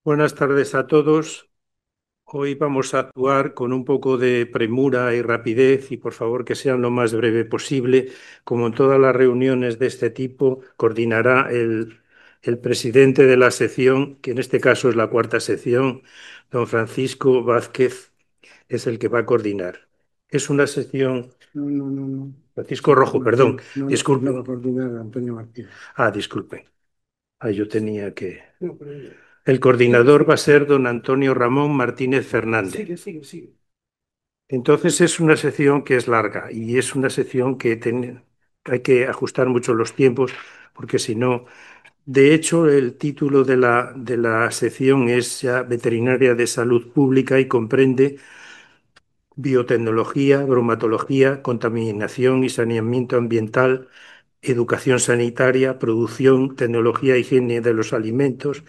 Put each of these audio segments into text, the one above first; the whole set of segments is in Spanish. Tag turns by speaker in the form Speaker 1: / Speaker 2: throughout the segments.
Speaker 1: Buenas tardes a todos. Hoy vamos a actuar con un poco de premura y rapidez y por favor que sean lo más breve posible. Como en todas las reuniones de este tipo, coordinará el presidente de la sección, que en este caso es la cuarta sección, don Francisco Vázquez, es el que va a coordinar. Es una sección.
Speaker 2: No, no, no, no.
Speaker 1: Francisco Rojo, perdón,
Speaker 2: No, no,
Speaker 1: disculpe.
Speaker 2: lo va a coordinar Antonio Martínez.
Speaker 1: Disculpe. Yo tenía que.
Speaker 2: No, pero
Speaker 1: El coordinador va a ser don Antonio Ramón Martínez Fernández.
Speaker 2: sigue.
Speaker 1: Entonces es una sección que es larga y es una sección que hay que ajustar mucho los tiempos porque si no, de hecho el título de la sección es ya Veterinaria de Salud Pública y comprende biotecnología, bromatología, contaminación y saneamiento ambiental, educación sanitaria, producción, tecnología e higiene de los alimentos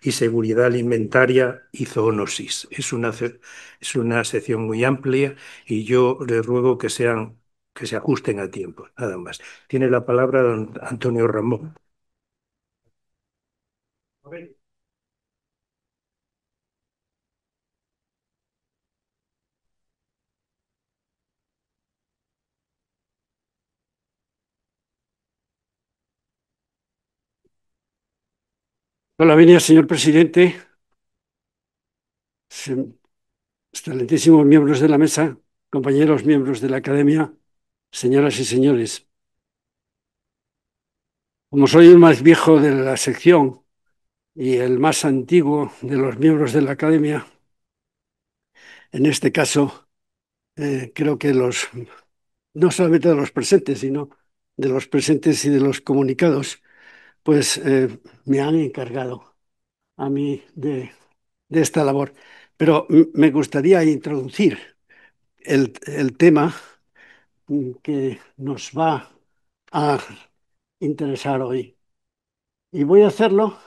Speaker 1: y seguridad alimentaria y zoonosis. Es una sección muy amplia y yo les ruego que se ajusten a tiempo, nada más. Tiene la palabra don Antonio Ramón.
Speaker 2: Hola, venia, señor presidente, excelentísimos miembros de la mesa, compañeros miembros de la academia, señoras y señores. Como soy el más viejo de la sección y el más antiguo de los miembros de la academia, en este caso creo que no solamente de los presentes, sino de los presentes y de los comunicados, pues me han encargado a mí de esta labor. Pero me gustaría introducir el tema que nos va a interesar hoy. Y voy a hacerlo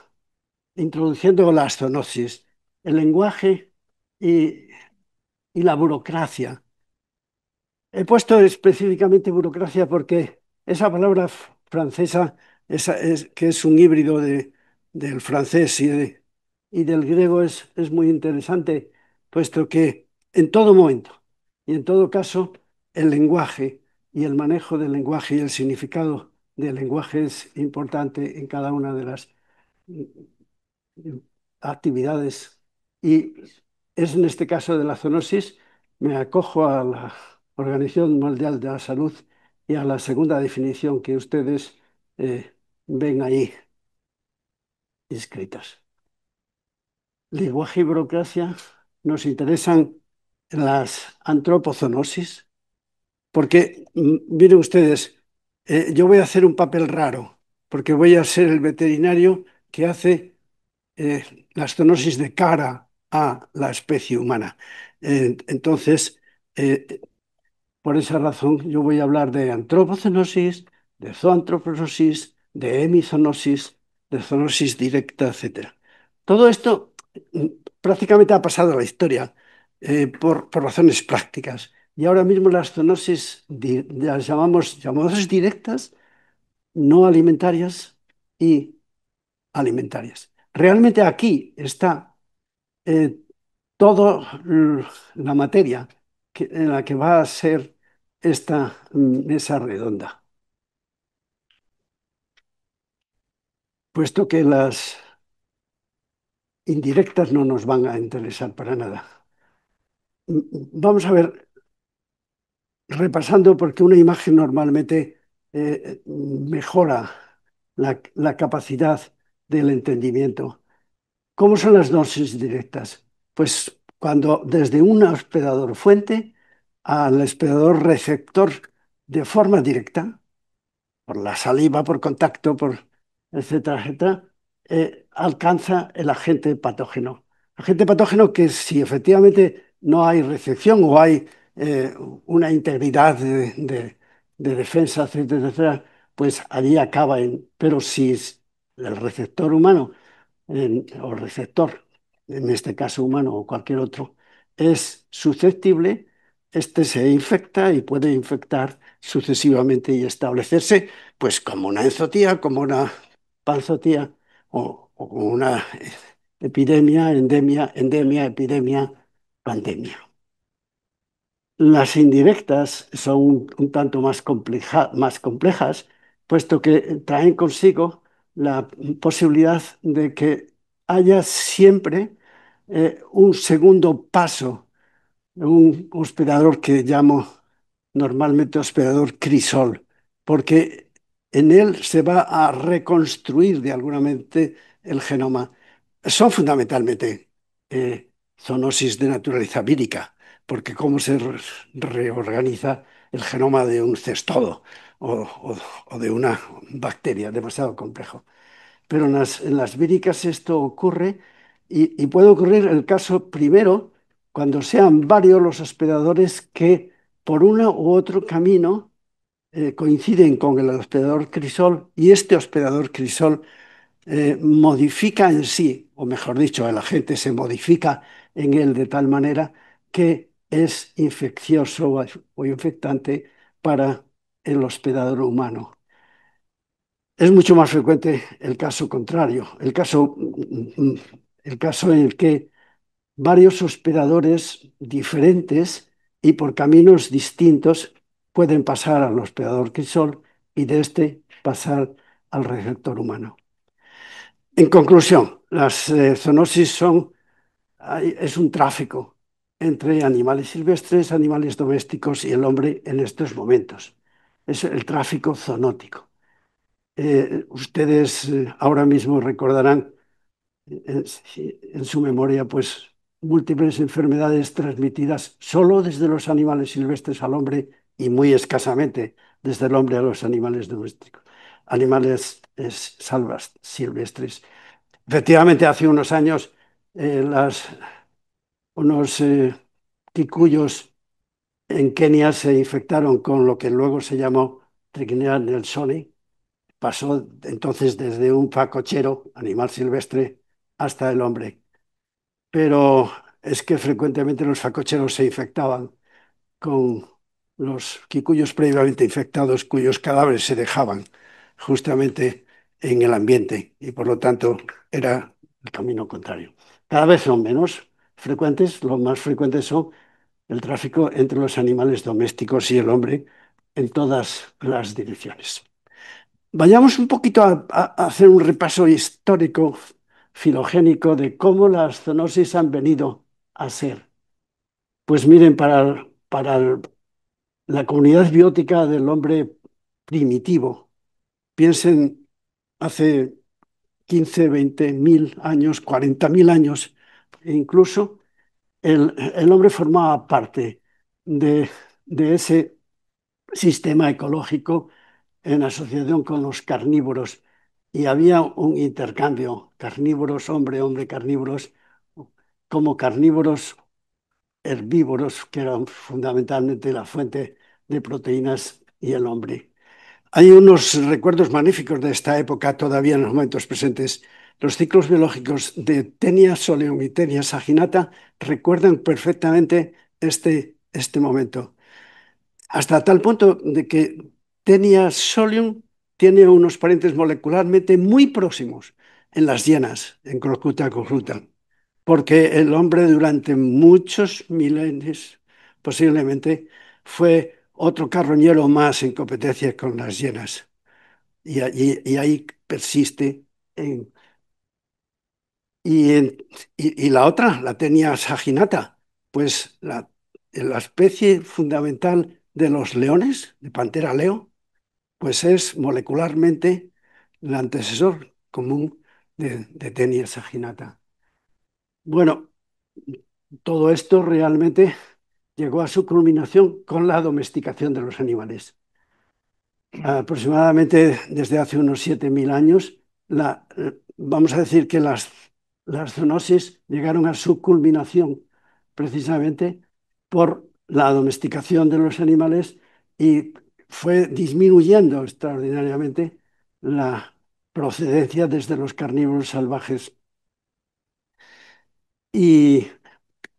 Speaker 2: introduciendo la zoonosis, el lenguaje y, y la burocracia. He puesto específicamente burocracia porque esa palabra francesa, que es un híbrido del francés y del griego, es muy interesante, puesto que en todo momento y en todo caso el lenguaje y el manejo del lenguaje y el significado del lenguaje es importante en cada una de las actividades. Y es en este caso de la zoonosis, me acojo a la Organización Mundial de la Salud y a la segunda definición que ustedes ven ahí inscritas. Lenguaje y burocracia nos interesan las antropozoonosis, porque miren ustedes, yo voy a hacer un papel raro, porque voy a ser el veterinario que hace la zoonosis de cara a la especie humana. Entonces, eh, por esa razón, yo voy a hablar de antropocenosis, de zoantropozoonosis, de hemizoonosis, de zoonosis directa, etcétera. Todo esto mm, prácticamente ha pasado a la historia por razones prácticas. Y ahora mismo las zoonosis las llamamos zoonosis directas, no alimentarias y alimentarias. Realmente aquí está eh, toda la materia en la que va a ser esta mesa redonda, puesto que las indirectas no nos van a interesar para nada. Vamos a ver, repasando, porque una imagen normalmente mejora la capacidad del entendimiento. ¿Cómo son las dosis directas? Pues cuando desde un hospedador fuente al hospedador receptor de forma directa, por la saliva, por contacto, etcétera, etcétera, alcanza el agente patógeno. Agente patógeno que si efectivamente no hay recepción o hay eh, una integridad de defensa, etcétera, etcétera, pues allí acaba en... Pero si es el receptor humano o receptor, en este caso humano o cualquier otro, es susceptible, este se infecta y puede infectar sucesivamente y establecerse pues como una enzotía, como una panzotía o como una epidemia, endemia, endemia, epidemia, pandemia. Las indirectas son un tanto más complejas, puesto que traen consigo la posibilidad de que haya siempre un segundo paso, un hospedador que llamo normalmente hospedador crisol, porque en él se va a reconstruir de alguna manera el genoma. Son fundamentalmente zoonosis de naturaleza vírica, porque cómo se reorganiza el genoma de un cestodo o de una bacteria, demasiado complejo. Pero en las víricas esto ocurre y puede ocurrir el caso primero cuando sean varios los hospedadores que por uno u otro camino coinciden con el hospedador crisol y este hospedador crisol modifica en sí, o mejor dicho, el agente se modifica en él de tal manera que es infeccioso o infectante para el hospedador humano. Es mucho más frecuente el caso contrario, el caso en el que varios hospedadores diferentes y por caminos distintos pueden pasar al hospedador crisol y de este pasar al receptor humano. En conclusión, las zoonosis es un tráfico entre animales silvestres, animales domésticos y el hombre en estos momentos. Es el tráfico zoonótico. Ustedes ahora mismo recordarán en su memoria pues múltiples enfermedades transmitidas solo desde los animales silvestres al hombre y muy escasamente desde el hombre a los animales domésticos, animales salvas silvestres. Efectivamente, hace unos años unos kikuyos en Kenia se infectaron con lo que luego se llamó Trichinia nelsoni. Pasó entonces desde un facochero, animal silvestre, hasta el hombre. Pero es que frecuentemente los facocheros se infectaban con los kikuyos previamente infectados, cuyos cadáveres se dejaban justamente en el ambiente y por lo tanto era el camino contrario. Cada vez son menos frecuentes, los más frecuentes son el tráfico entre los animales domésticos y el hombre en todas las direcciones. Vayamos un poquito a hacer un repaso histórico, filogénico, de cómo las zoonosis han venido a ser. Pues miren, para la comunidad biótica del hombre primitivo, piensen hace 15, 20 mil años, 40.000 años, e incluso el hombre formaba parte de ese sistema ecológico en asociación con los carnívoros y había un intercambio carnívoros, hombre, hombre, carnívoros, como carnívoros herbívoros, que eran fundamentalmente la fuente de proteínas y el hombre. Hay unos recuerdos magníficos de esta época todavía en los momentos presentes. Los ciclos biológicos de Taenia soleum y Taenia saginata recuerdan perfectamente este momento, hasta tal punto de que Taenia soleum tiene unos parientes molecularmente muy próximos en las hienas, en Crocuta conjunta, porque el hombre durante muchos milenios posiblemente fue otro carroñero más en competencia con las hienas. Y ahí persiste. En, y la otra, la Taenia saginata, pues la especie fundamental de los leones, de Pantera leo, pues es molecularmente el antecesor común de Taenia saginata. Bueno, todo esto realmente llegó a su culminación con la domesticación de los animales. Aproximadamente desde hace unos 7.000 años, vamos a decir que las zoonosis llegaron a su culminación precisamente por la domesticación de los animales y fue disminuyendo extraordinariamente la procedencia desde los carnívoros salvajes y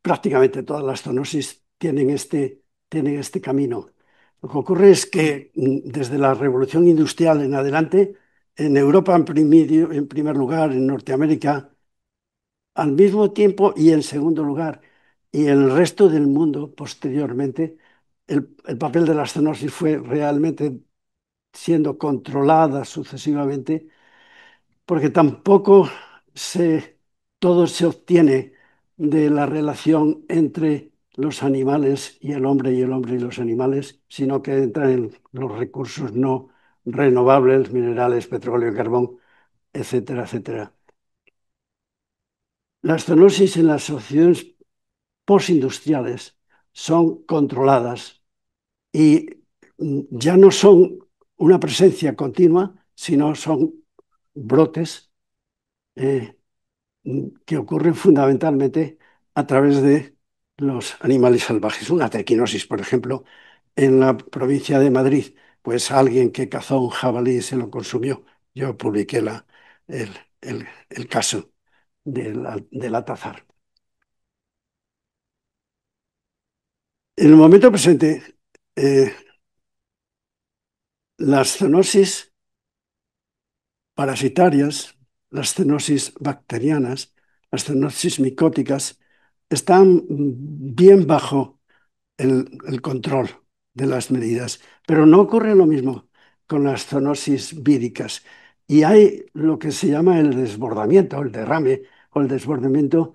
Speaker 2: prácticamente todas las zoonosis tienen este camino. Lo que ocurre es que desde la revolución industrial en adelante, en Europa en primer lugar, en Norteamérica, al mismo tiempo y en segundo lugar, y en el resto del mundo posteriormente, el papel de la zoonosis fue realmente siendo controlada sucesivamente, porque tampoco todo se obtiene de la relación entre los animales y el hombre y el hombre y los animales, sino que entran en los recursos no renovables, minerales, petróleo, carbón, etcétera, etcétera. Las zoonosis en las sociedades postindustriales son controladas y ya no son una presencia continua, sino son brotes eh, que ocurren fundamentalmente a través de los animales salvajes. Una triquinosis, por ejemplo, en la provincia de Madrid, pues alguien que cazó un jabalí y se lo consumió. Yo publiqué el, el caso del atazar. En el momento presente, eh, las zoonosis parasitarias, las zoonosis bacterianas, las zoonosis micóticas, están bien bajo el control de las medidas, pero no ocurre lo mismo con las zoonosis víricas. Y hay lo que se llama el desbordamiento, el derrame o el desbordamiento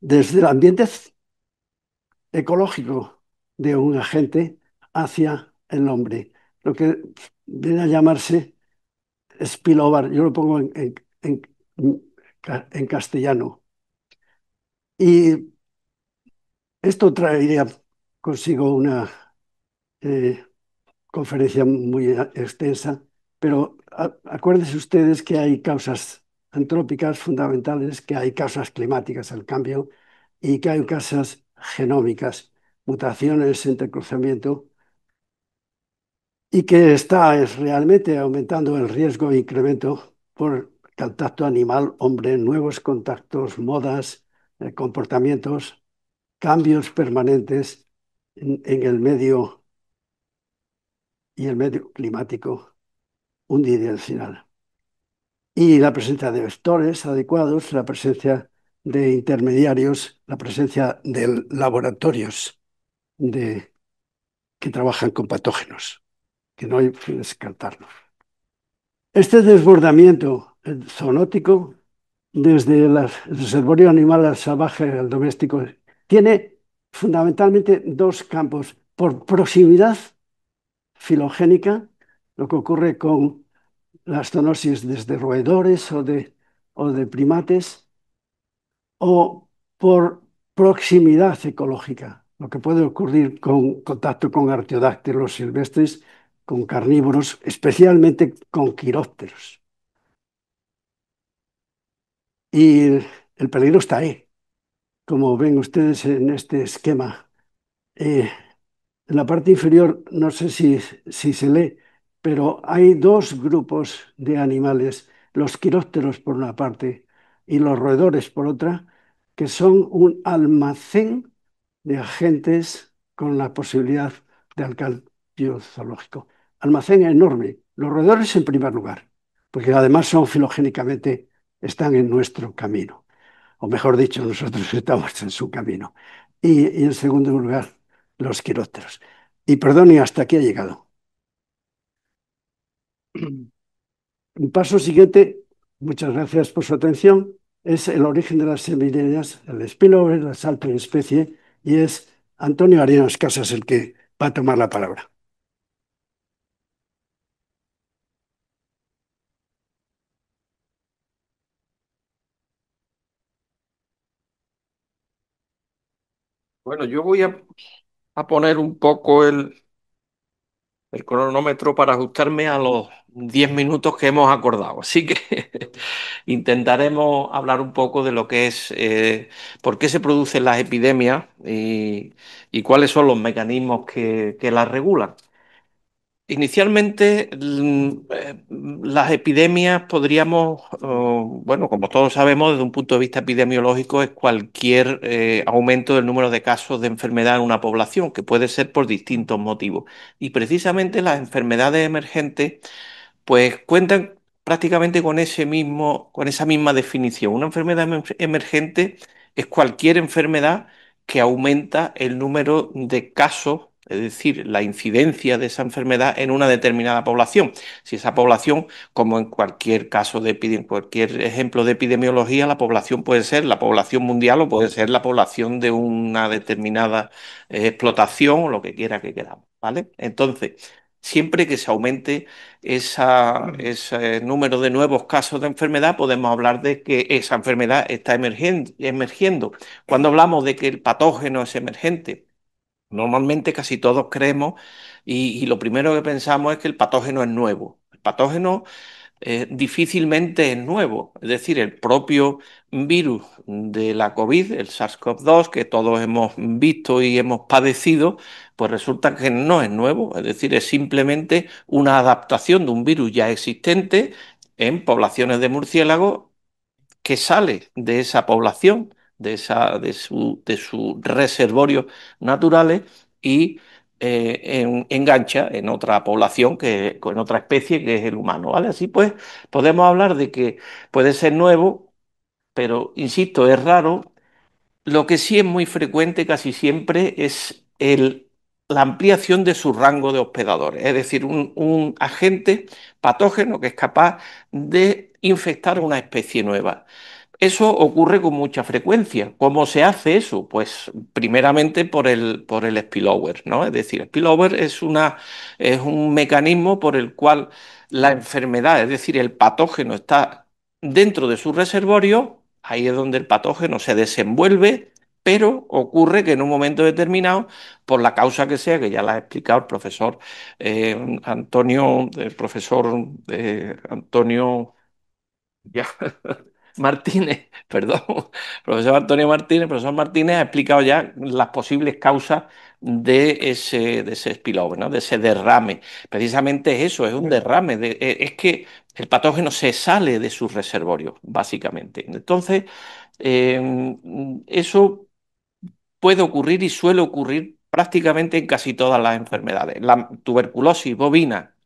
Speaker 2: desde el ambiente ecológico de un agente hacia el hombre, lo que viene a llamarse spillover, yo lo pongo en castellano. Y esto traería consigo una eh, conferencia muy extensa, pero acuérdense ustedes que hay causas antrópicas fundamentales, que hay causas climáticas al cambio y que hay causas genómicas, mutaciones, entrecruzamiento, y que está realmente aumentando el riesgo e incremento por contacto animal-hombre, nuevos contactos, modas, comportamientos, cambios permanentes en el medio y el medio climático unidireccional. Y la presencia de vectores adecuados, la presencia de intermediarios, la presencia de laboratorios que trabajan con patógenos, que no hay que descartarlos. Este desbordamiento zoonótico, desde el reservorio animal salvaje al doméstico, tiene fundamentalmente dos campos. Por proximidad filogénica, lo que ocurre con las zoonosis desde roedores o de primates, o por proximidad ecológica, lo que puede ocurrir con contacto con artiodáctilos silvestres, con carnívoros, especialmente con quirópteros. Y el peligro está ahí, como ven ustedes en este esquema. En la parte inferior, no sé si se lee, pero hay dos grupos de animales, los quirópteros por una parte y los roedores por otra, que son un almacén de agentes con la posibilidad de alcance zoológico. Almacén enorme. Los roedores en primer lugar, porque además son filogénicamente, están en nuestro camino, o mejor dicho, nosotros estamos en su camino. Y en segundo lugar, los quirópteros. Y perdón, y hasta aquí ha llegado. El paso siguiente, muchas gracias por su atención, es el origen de las semileñas, el spillover, el salto en especie, y es Antonio Arenas Casas el que va a tomar la palabra.
Speaker 3: Bueno, yo voy a poner un poco el cronómetro para ajustarme a los 10 minutos que hemos acordado. Así que intentaremos hablar un poco de lo que es por qué se producen las epidemias y cuáles son los mecanismos que las regulan. Inicialmente, las epidemias podríamos, bueno, como todos sabemos, desde un punto de vista epidemiológico, es cualquier aumento del número de casos de enfermedad en una población, que puede ser por distintos motivos. Y precisamente las enfermedades emergentes, pues cuentan prácticamente con esa misma definición. Una enfermedad emergente es cualquier enfermedad que aumenta el número de casos, es decir, la incidencia de esa enfermedad en una determinada población. Si esa población, como en cualquier caso cualquier ejemplo de epidemiología, la población puede ser la población mundial o puede ser la población de una determinada explotación o lo que quiera que queramos, ¿vale? Entonces, siempre que se aumente ese número de nuevos casos de enfermedad, podemos hablar de que esa enfermedad está emergiendo. Cuando hablamos de que el patógeno es emergente, normalmente casi todos creemos y lo primero que pensamos es que el patógeno es nuevo. El patógeno difícilmente es nuevo. Es decir, el propio virus de la COVID, el SARS-CoV-2, que todos hemos visto y hemos padecido, pues resulta que no es nuevo. Es decir, es simplemente una adaptación de un virus ya existente en poblaciones de murciélagos que sale de esa población, de su reservorios naturales y engancha en otra población, en otra especie que es el humano, ¿vale? Así pues, podemos hablar de que puede ser nuevo, pero insisto, es raro. Lo que sí es muy frecuente casi siempre es la ampliación de su rango de hospedadores, es decir, un agente patógeno que es capaz de infectar a una especie nueva. Eso ocurre con mucha frecuencia. ¿Cómo se hace eso? Pues primeramente por el spillover, ¿no? Es decir, el spillover es un mecanismo por el cual la enfermedad, es decir, el patógeno está dentro de su reservorio, ahí es donde el patógeno se desenvuelve, pero ocurre que en un momento determinado, por la causa que sea, que ya la ha explicado el profesor Antonio, ya, Martínez, perdón, profesor Martínez ha explicado ya las posibles causas de ese spillover, ¿no? De ese derrame. Precisamente es eso, es un derrame, es que el patógeno se sale de sus reservorios, básicamente. Entonces, eso puede ocurrir y suele ocurrir prácticamente en casi todas las enfermedades. La tuberculosis bovina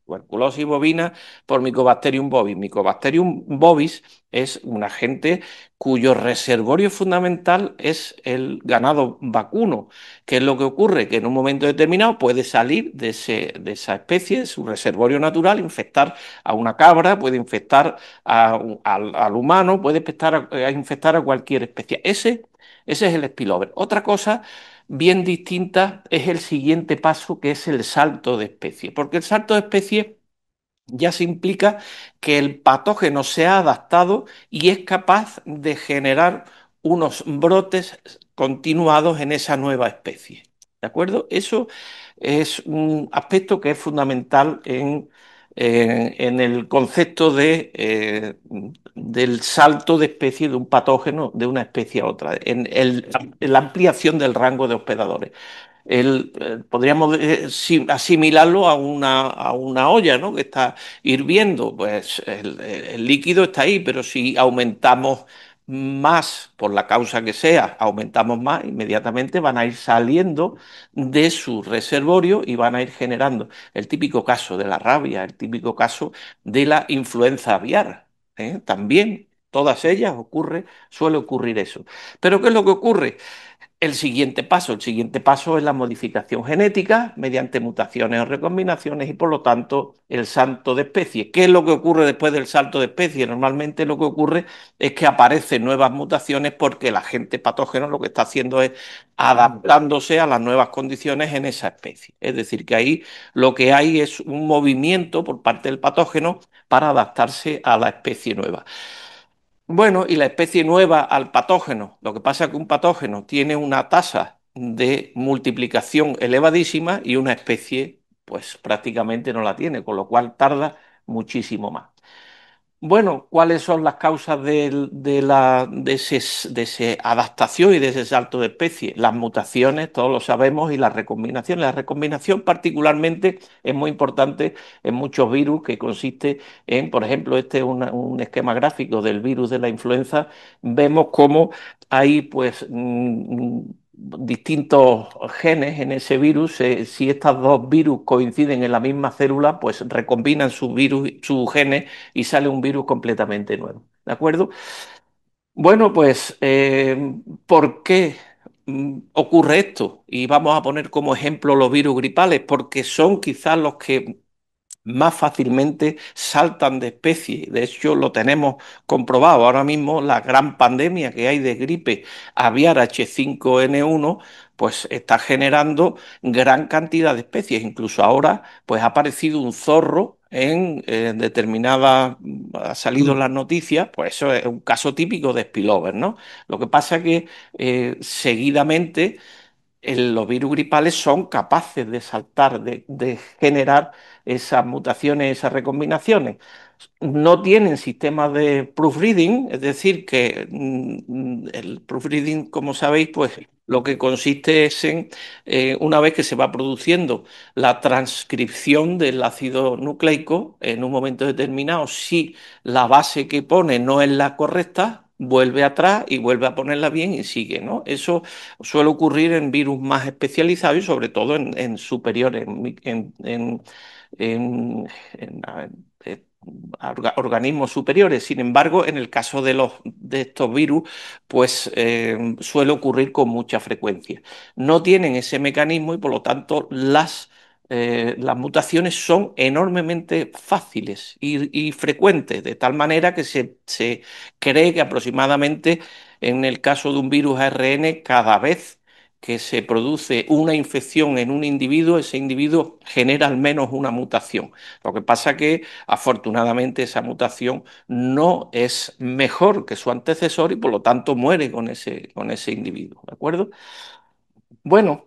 Speaker 3: por Mycobacterium bovis. Mycobacterium bovis es un agente cuyo reservorio fundamental es el ganado vacuno. ¿Qué es lo que ocurre? Que en un momento determinado puede salir de esa especie, de su reservorio natural, infectar a una cabra, puede infectar al humano, puede infectar a cualquier especie. Ese es el spillover. Otra cosa bien distinta es el siguiente paso, que es el salto de especie, porque el salto de especie ya se implica que el patógeno se ha adaptado y es capaz de generar unos brotes continuados en esa nueva especie. ¿De acuerdo? Eso es un aspecto que es fundamental en el concepto del salto de especie de un patógeno de una especie a otra, en la ampliación del rango de hospedadores. Podríamos asimilarlo a una olla, ¿no? Que está hirviendo, pues el líquido está ahí, pero si aumentamos más, por la causa que sea, aumentamos más, inmediatamente van a ir saliendo de su reservorio y van a ir generando el típico caso de la rabia, el típico caso de la influenza aviar, ¿eh? También, todas ellas suele ocurrir eso. Pero ¿qué es lo que ocurre? El siguiente paso es la modificación genética mediante mutaciones o recombinaciones y por lo tanto el salto de especie. ¿Qué es lo que ocurre después del salto de especie? Normalmente lo que ocurre es que aparecen nuevas mutaciones porque el agente patógeno lo que está haciendo es adaptándose a las nuevas condiciones en esa especie. Es decir, que ahí lo que hay es un movimiento por parte del patógeno para adaptarse a la especie nueva. Bueno, y la especie nueva al patógeno. Lo que pasa es que un patógeno tiene una tasa de multiplicación elevadísima y una especie, pues prácticamente no la tiene, con lo cual tarda muchísimo más. Bueno, ¿cuáles son las causas de esa adaptación y de ese salto de especie? Las mutaciones, todos lo sabemos, y las recombinaciones. La recombinación particularmente es muy importante en muchos virus, que consiste en, por ejemplo, este es un esquema gráfico del virus de la influenza. Vemos cómo hay pues distintos genes en ese virus. Si estas dos virus coinciden en la misma célula, pues recombinan sus genes y sale un virus completamente nuevo. ¿De acuerdo? Bueno, pues, ¿por qué ocurre esto? Y vamos a poner como ejemplo los virus gripales, porque son quizás los que más fácilmente saltan de especie. De hecho, lo tenemos comprobado. Ahora mismo la gran pandemia que hay de gripe aviar H5N1 pues está generando gran cantidad de especies. Incluso ahora pues ha aparecido un zorro en determinadas, ha salido en las noticias, pues eso es un caso típico de spillover, ¿no? Lo que pasa es que seguidamente los virus gripales son capaces de saltar, de generar esas mutaciones, esas recombinaciones. No tienen sistemas de proofreading, es decir, que el proofreading, como sabéis, pues lo que consiste es en, una vez que se va produciendo la transcripción del ácido nucleico, en un momento determinado, si la base que pone no es la correcta, vuelve atrás y vuelve a ponerla bien y sigue, ¿no? Eso suele ocurrir en virus más especializados y sobre todo en superiores, en organismos superiores. Sin embargo, en el caso de estos virus, pues suele ocurrir con mucha frecuencia. No tienen ese mecanismo y por lo tanto las mutaciones son enormemente fáciles y frecuentes, de tal manera que se cree que aproximadamente en el caso de un virus ARN, cada vez que se produce una infección en un individuo, ese individuo genera al menos una mutación. Lo que pasa es que afortunadamente esa mutación no es mejor que su antecesor y por lo tanto muere con ese individuo. ¿De acuerdo? Bueno,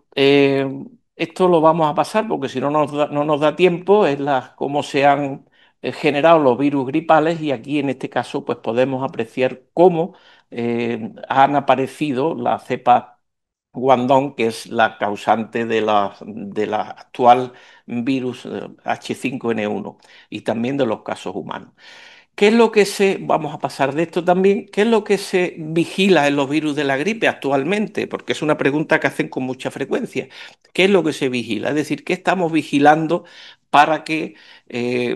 Speaker 3: esto lo vamos a pasar porque si no no nos da tiempo, es cómo se han generado los virus gripales y aquí en este caso pues podemos apreciar cómo han aparecido la cepa Guangdong, que es la causante de la actual virus H5N1 y también de los casos humanos. ¿Qué es lo que vamos a pasar de esto también, qué es lo que se vigila en los virus de la gripe actualmente? Porque es una pregunta que hacen con mucha frecuencia. ¿Qué es lo que se vigila? Es decir, ¿qué estamos vigilando para que,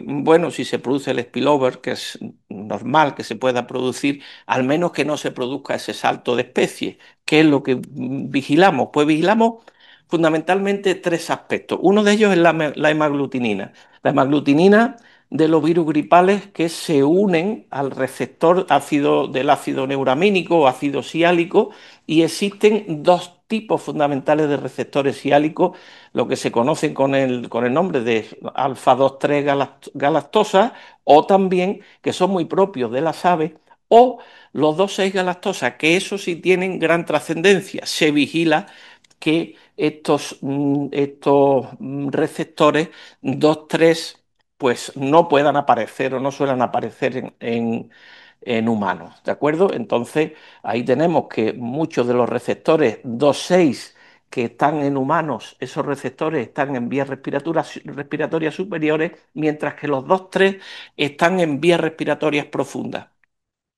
Speaker 3: bueno, si se produce el spillover, que es normal que se pueda producir, al menos que no se produzca ese salto de especies? ¿Qué es lo que vigilamos? Pues vigilamos fundamentalmente tres aspectos. Uno de ellos es la hemaglutinina. La hemaglutinina de los virus gripales que se unen al receptor del ácido neuramínico o ácido siálico y existen dos tipos fundamentales de receptores siálicos, lo que se conocen con el nombre de alfa-2,3 galactosa o también que son muy propios de las aves o los 2,6 galactosa, que eso sí tienen gran trascendencia. Se vigila que estos receptores 2,3 pues no puedan aparecer o no suelen aparecer en humanos, ¿de acuerdo? Entonces, ahí tenemos que muchos de los receptores 2,6 que están en humanos, esos receptores están en vías respiratorias superiores, mientras que los 2,3 están en vías respiratorias profundas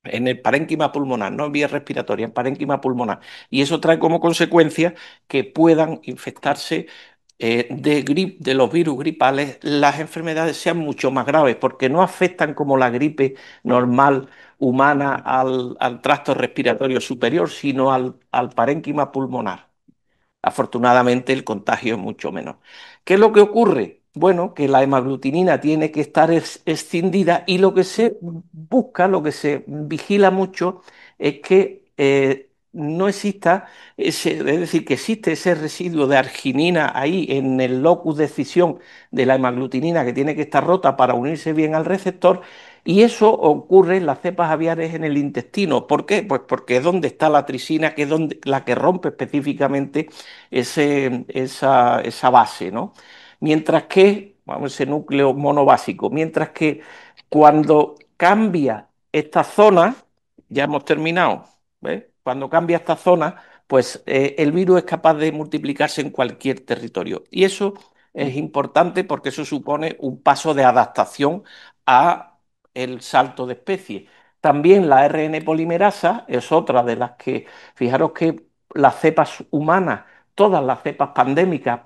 Speaker 3: en el parénquima pulmonar, no en vías respiratorias, en parénquima pulmonar. Y eso trae como consecuencia que puedan infectarse de los virus gripales, las enfermedades sean mucho más graves, porque no afectan como la gripe normal humana al tracto respiratorio superior, sino al parénquima pulmonar. Afortunadamente el contagio es mucho menor. ¿Qué es lo que ocurre? Bueno, que la hemaglutinina tiene que estar escindida y lo que se busca, lo que se vigila mucho es que no exista es decir, que existe ese residuo de arginina ahí en el locus de escisión de la hemaglutinina que tiene que estar rota para unirse bien al receptor y eso ocurre en las cepas aviares en el intestino. ¿Por qué? Pues porque es donde está la trisina, que es la que rompe específicamente esa base, ¿no? Mientras que, vamos, ese núcleo monobásico, mientras que cuando cambia esta zona, ya hemos terminado, ¿ves? Cuando cambia esta zona, pues el virus es capaz de multiplicarse en cualquier territorio. Y eso es importante porque eso supone un paso de adaptación a el salto de especie. También la RN polimerasa es otra de las que, fijaros que las cepas humanas, todas las cepas pandémicas,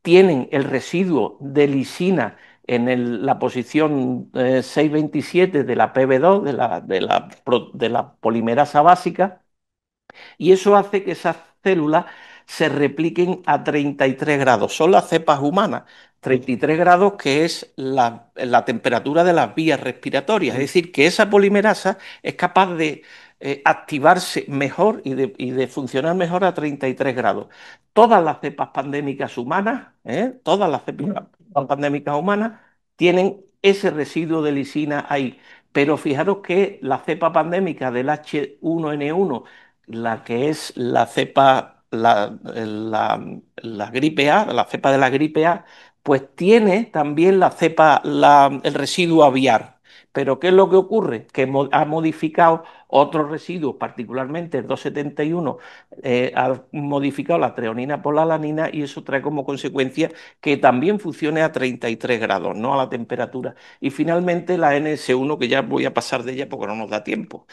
Speaker 3: tienen el residuo de lisina en la posición 627 de la PB2, de la polimerasa básica, y eso hace que esas células se repliquen a 33 grados. Son las cepas humanas. 33 grados, que es la temperatura de las vías respiratorias. Es decir, que esa polimerasa es capaz de activarse mejor y de funcionar mejor a 33 grados. Todas las cepas pandémicas humanas, todas las cepas pandémicas humanas tienen ese residuo de lisina ahí. Pero fijaros que la cepa pandémica del H1N1, la que es la cepa, la gripe A, la cepa de la gripe A, pues tiene también la cepa, el residuo aviar. Pero ¿qué es lo que ocurre? Que ha modificado otros residuos, particularmente el 271, ha modificado la treonina por la alanina, y eso trae como consecuencia que también funcione a 33 grados, no a la temperatura. Y finalmente la NS1, que ya voy a pasar de ella porque no nos da tiempo.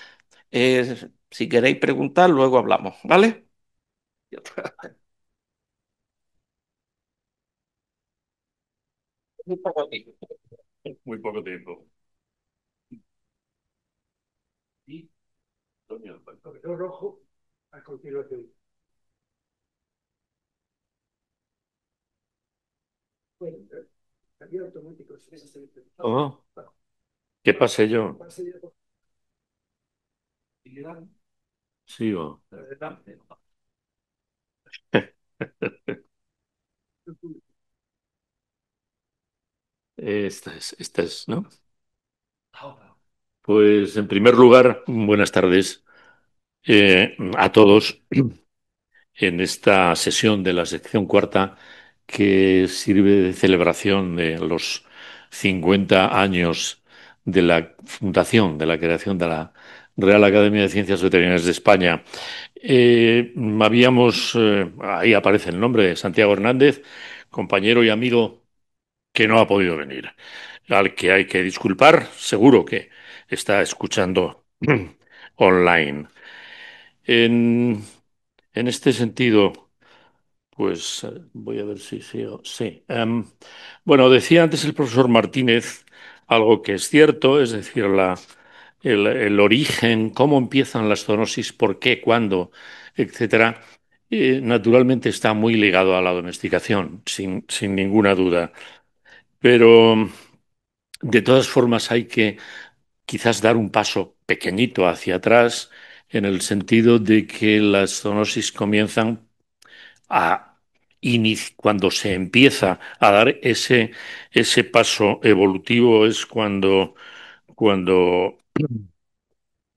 Speaker 3: Si queréis preguntar, luego hablamos, ¿vale? Muy poco tiempo. Muy poco tiempo.
Speaker 2: Y el profesor Rojo, a continuación. Bueno, cambio automático.
Speaker 4: Oh, ¿qué pasé yo? Sigo. Esta es, ¿no? Pues en primer lugar, buenas tardes a todos en esta sesión de la sección cuarta que sirve de celebración de los 50 años de la fundación, de la creación de la Real Academia de Ciencias Veterinarias de España. Ahí aparece el nombre de Santiago Hernández, compañero y amigo que no ha podido venir, al que hay que disculpar, seguro que está escuchando online. En, en este sentido, pues voy a ver si sigo. Sí. Bueno, decía antes el profesor Martínez algo que es cierto, es decir, el origen, cómo empiezan las zoonosis, por qué, cuándo, etcétera. Naturalmente está muy ligado a la domesticación, sin ninguna duda. Pero de todas formas hay que quizás dar un paso pequeñito hacia atrás en el sentido de que las zoonosis comienzan a cuando se empieza a dar ese paso evolutivo es cuando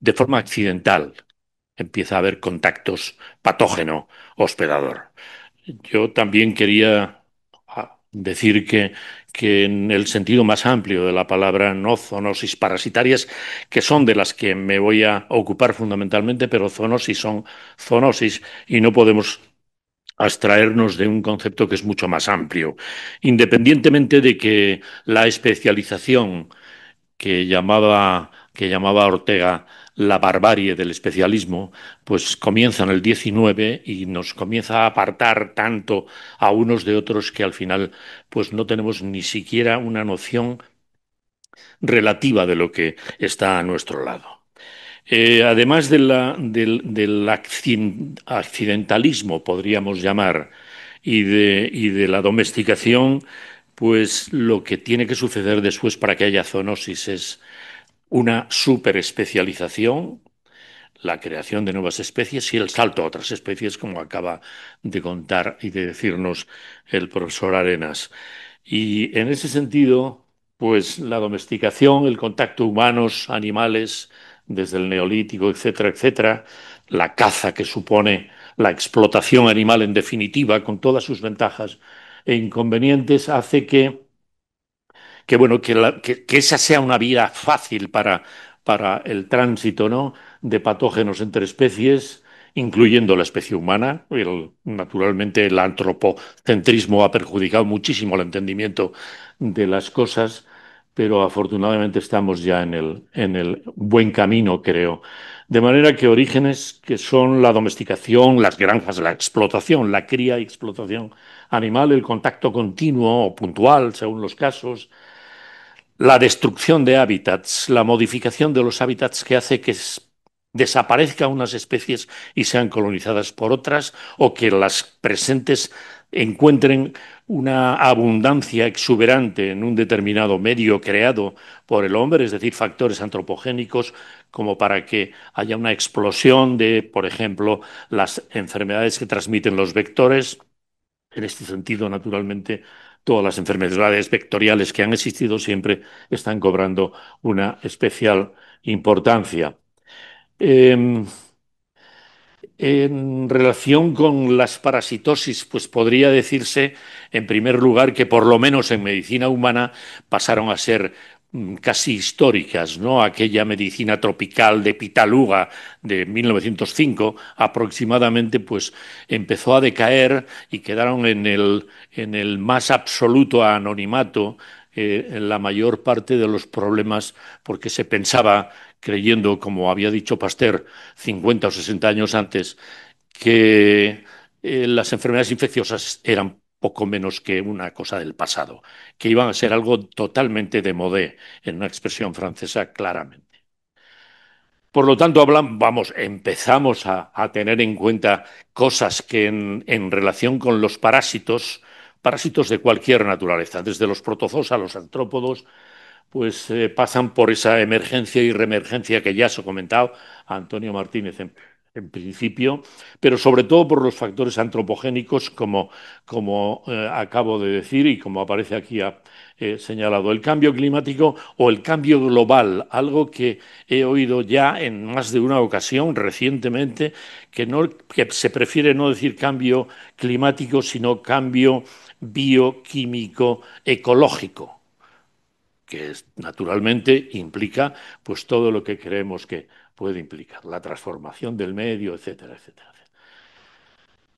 Speaker 4: de forma accidental empieza a haber contactos patógeno-hospedador. Yo también quería decir que en el sentido más amplio de la palabra, no zoonosis parasitarias, que son de las que me voy a ocupar fundamentalmente, pero zoonosis son zoonosis y no podemos abstraernos de un concepto que es mucho más amplio, independientemente de que la especialización que llamaba Ortega la barbarie del especialismo, pues comienza en el 19 y nos comienza a apartar tanto a unos de otros que al final pues no tenemos ni siquiera una noción relativa de lo que está a nuestro lado. Además del accidentalismo, podríamos llamar, y de la domesticación, pues lo que tiene que suceder después para que haya zoonosis es una superespecialización, la creación de nuevas especies y el salto a otras especies, como acaba de contar y de decirnos el profesor Arenas. Y en ese sentido, pues la domesticación, el contacto humanos, animales, desde el neolítico, etcétera, etcétera, la caza que supone la explotación animal en definitiva, con todas sus ventajas e inconvenientes, hace que bueno, que esa sea una vía fácil para el tránsito, ¿no?, de patógenos entre especies, incluyendo la especie humana. Naturalmente, el antropocentrismo ha perjudicado muchísimo el entendimiento de las cosas, pero afortunadamente estamos ya en el buen camino, creo. De manera que orígenes que son la domesticación, las granjas, la explotación, la cría y explotación animal, el contacto continuo o puntual, según los casos, la destrucción de hábitats, la modificación de los hábitats que hace que desaparezcan unas especies y sean colonizadas por otras, o que las presentes encuentren una abundancia exuberante en un determinado medio creado por el hombre, es decir, factores antropogénicos, como para que haya una explosión de, por ejemplo, las enfermedades que transmiten los vectores. En este sentido, naturalmente, todas las enfermedades vectoriales que han existido siempre están cobrando una especial importancia. Eh, en relación con las parasitosis, pues podría decirse, en primer lugar, que por lo menos en medicina humana pasaron a ser casi históricas, ¿no? Aquella medicina tropical de Pitaluga de 1905 aproximadamente, pues empezó a decaer y quedaron en el más absoluto anonimato en la mayor parte de los problemas, porque se pensaba, creyendo, como había dicho Pasteur 50 o 60 años antes, que las enfermedades infecciosas eran poco menos que una cosa del pasado, que iban a ser algo totalmente de modé, en una expresión francesa claramente. Por lo tanto, empezamos a tener en cuenta cosas que en relación con los parásitos de cualquier naturaleza, desde los protozoos a los artrópodos, pues pasan por esa emergencia y reemergencia que ya se ha comentado Antonio Martínez en principio, pero sobre todo por los factores antropogénicos, como acabo de decir y como aparece aquí señalado, el cambio climático o el cambio global, algo que he oído ya en más de una ocasión recientemente, que se prefiere no decir cambio climático, sino cambio bioquímico ecológico, que naturalmente implica pues todo lo que creemos que puede implicar, la transformación del medio, etcétera, etcétera.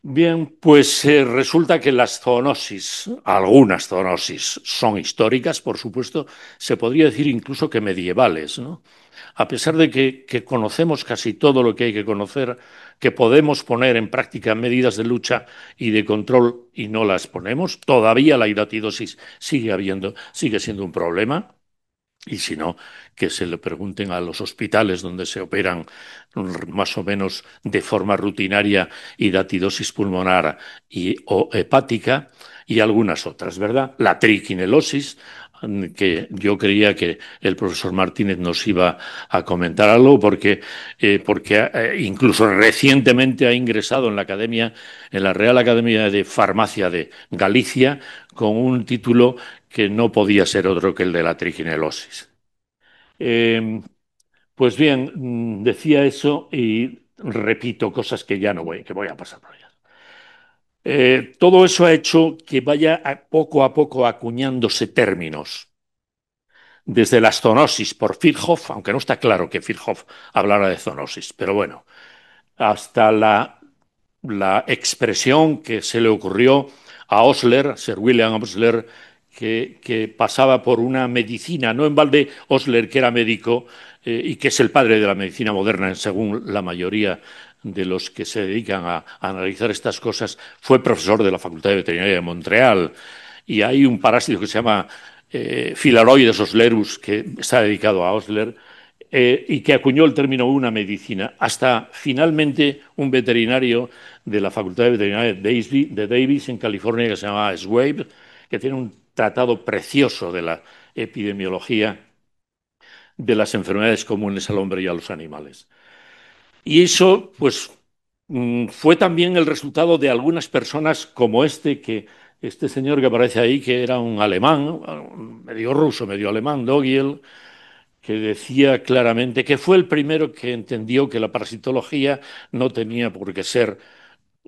Speaker 4: Bien, pues resulta que las zoonosis, algunas zoonosis, son históricas, por supuesto, se podría decir incluso que medievales, ¿no? A pesar de que conocemos casi todo lo que hay que conocer, que podemos poner en práctica medidas de lucha y de control y no las ponemos, todavía la hidatidosis sigue siendo un problema. Y si no, que se le pregunten a los hospitales donde se operan más o menos de forma rutinaria hidatidosis pulmonar o hepática y algunas otras, ¿verdad? La triquinelosis, que yo creía que el profesor Martínez nos iba a comentar algo porque incluso recientemente ha ingresado en la Real Academia de Farmacia de Galicia, con un título que no podía ser otro que el de la triquinelosis. Pues bien, decía eso y repito cosas que ya no que voy a pasar por ellas. Todo eso ha hecho que vaya poco a poco acuñándose términos. Desde las zoonosis por Virchow, aunque no está claro que Virchow hablara de zoonosis, pero bueno, hasta la expresión que se le ocurrió a Osler, Sir William Osler, que pasaba por una medicina, no en balde Osler, que era médico y que es el padre de la medicina moderna, según la mayoría de los que se dedican a analizar estas cosas, fue profesor de la Facultad de Veterinaria de Montreal. Y hay un parásito que se llama Philaroides oslerus, que está dedicado a Osler, y que acuñó el término una medicina, hasta finalmente un veterinario de la Facultad de Veterinaria de Davis, en California, que se llama Swabe, que tiene un tratado precioso de la epidemiología de las enfermedades comunes al hombre y a los animales. Y eso, pues, fue también el resultado de algunas personas como este señor que aparece ahí, que era un alemán, medio ruso, medio alemán, Dogiel, que decía claramente que fue el primero que entendió que la parasitología no tenía por qué ser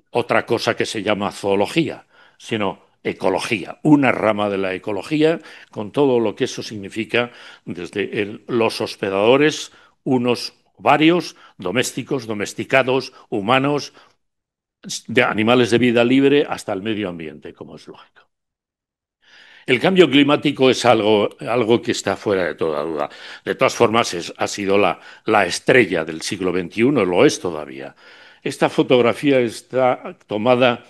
Speaker 4: otra cosa que se llama zoología, sino ecología, una rama de la ecología con todo lo que eso significa, desde los hospedadores, unos varios, domésticos, domesticados, humanos, de animales de vida libre, hasta el medio ambiente, como es lógico. El cambio climático es algo que está fuera de toda duda. De todas formas, ha sido la estrella del siglo XXI, lo es todavía. Esta fotografía está tomada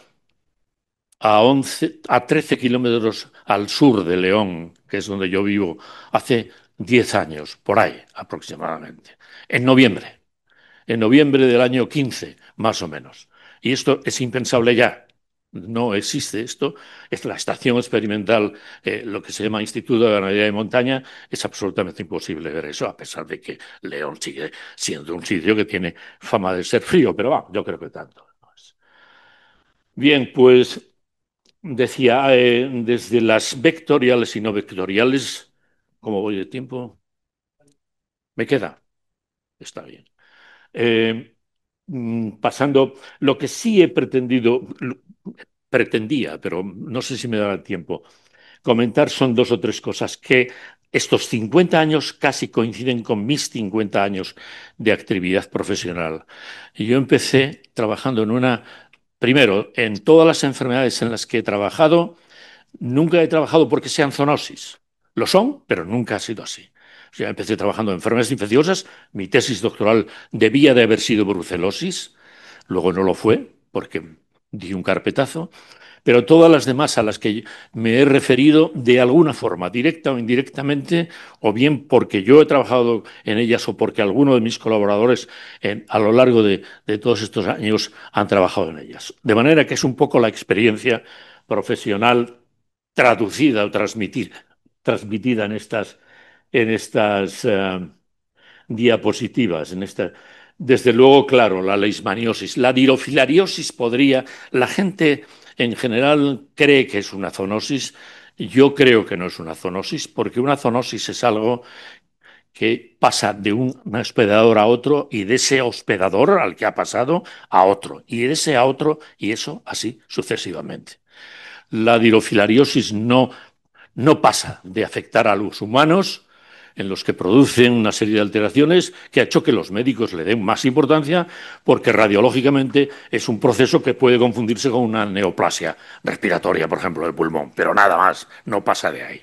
Speaker 4: a 13 kilómetros al sur de León, que es donde yo vivo, hace 10 años, por ahí aproximadamente, en noviembre del año 15, más o menos. Y esto es impensable ya. No existe esto. Es la estación experimental, lo que se llama Instituto de Ganadería de Montaña. Es absolutamente imposible ver eso, a pesar de que León sigue siendo un sitio que tiene fama de ser frío, pero va, yo creo que tanto no es. Bien, pues decía, desde las vectoriales y no vectoriales, ¿cómo voy de tiempo? ¿Me queda? Está bien. Pasando, lo que sí he pretendía, pero no sé si me dará tiempo, comentar son dos o tres cosas que estos 50 años casi coinciden con mis 50 años de actividad profesional. Y yo empecé trabajando primero, en todas las enfermedades en las que he trabajado, nunca he trabajado porque sean zoonosis. Lo son, pero nunca ha sido así. O sea, empecé trabajando en enfermedades infecciosas. Mi tesis doctoral debía de haber sido brucelosis. Luego no lo fue porque di un carpetazo. Pero todas las demás a las que me he referido de alguna forma, directa o indirectamente, o bien porque yo he trabajado en ellas o porque alguno de mis colaboradores a lo largo de todos estos años han trabajado en ellas. De manera que es un poco la experiencia profesional traducida o transmitida en estas diapositivas. Desde luego, claro, la leishmaniosis. La dirofilariosis la gente en general cree que es una zoonosis. Yo creo que no es una zoonosis, porque una zoonosis es algo que pasa de un hospedador a otro y de ese hospedador al que ha pasado a otro y de ese a otro y eso así sucesivamente. La dirofilariosis no pasa de afectar a los humanos, en los que producen una serie de alteraciones que ha hecho que los médicos le den más importancia porque radiológicamente es un proceso que puede confundirse con una neoplasia respiratoria, por ejemplo, del pulmón, pero nada más, no pasa de ahí.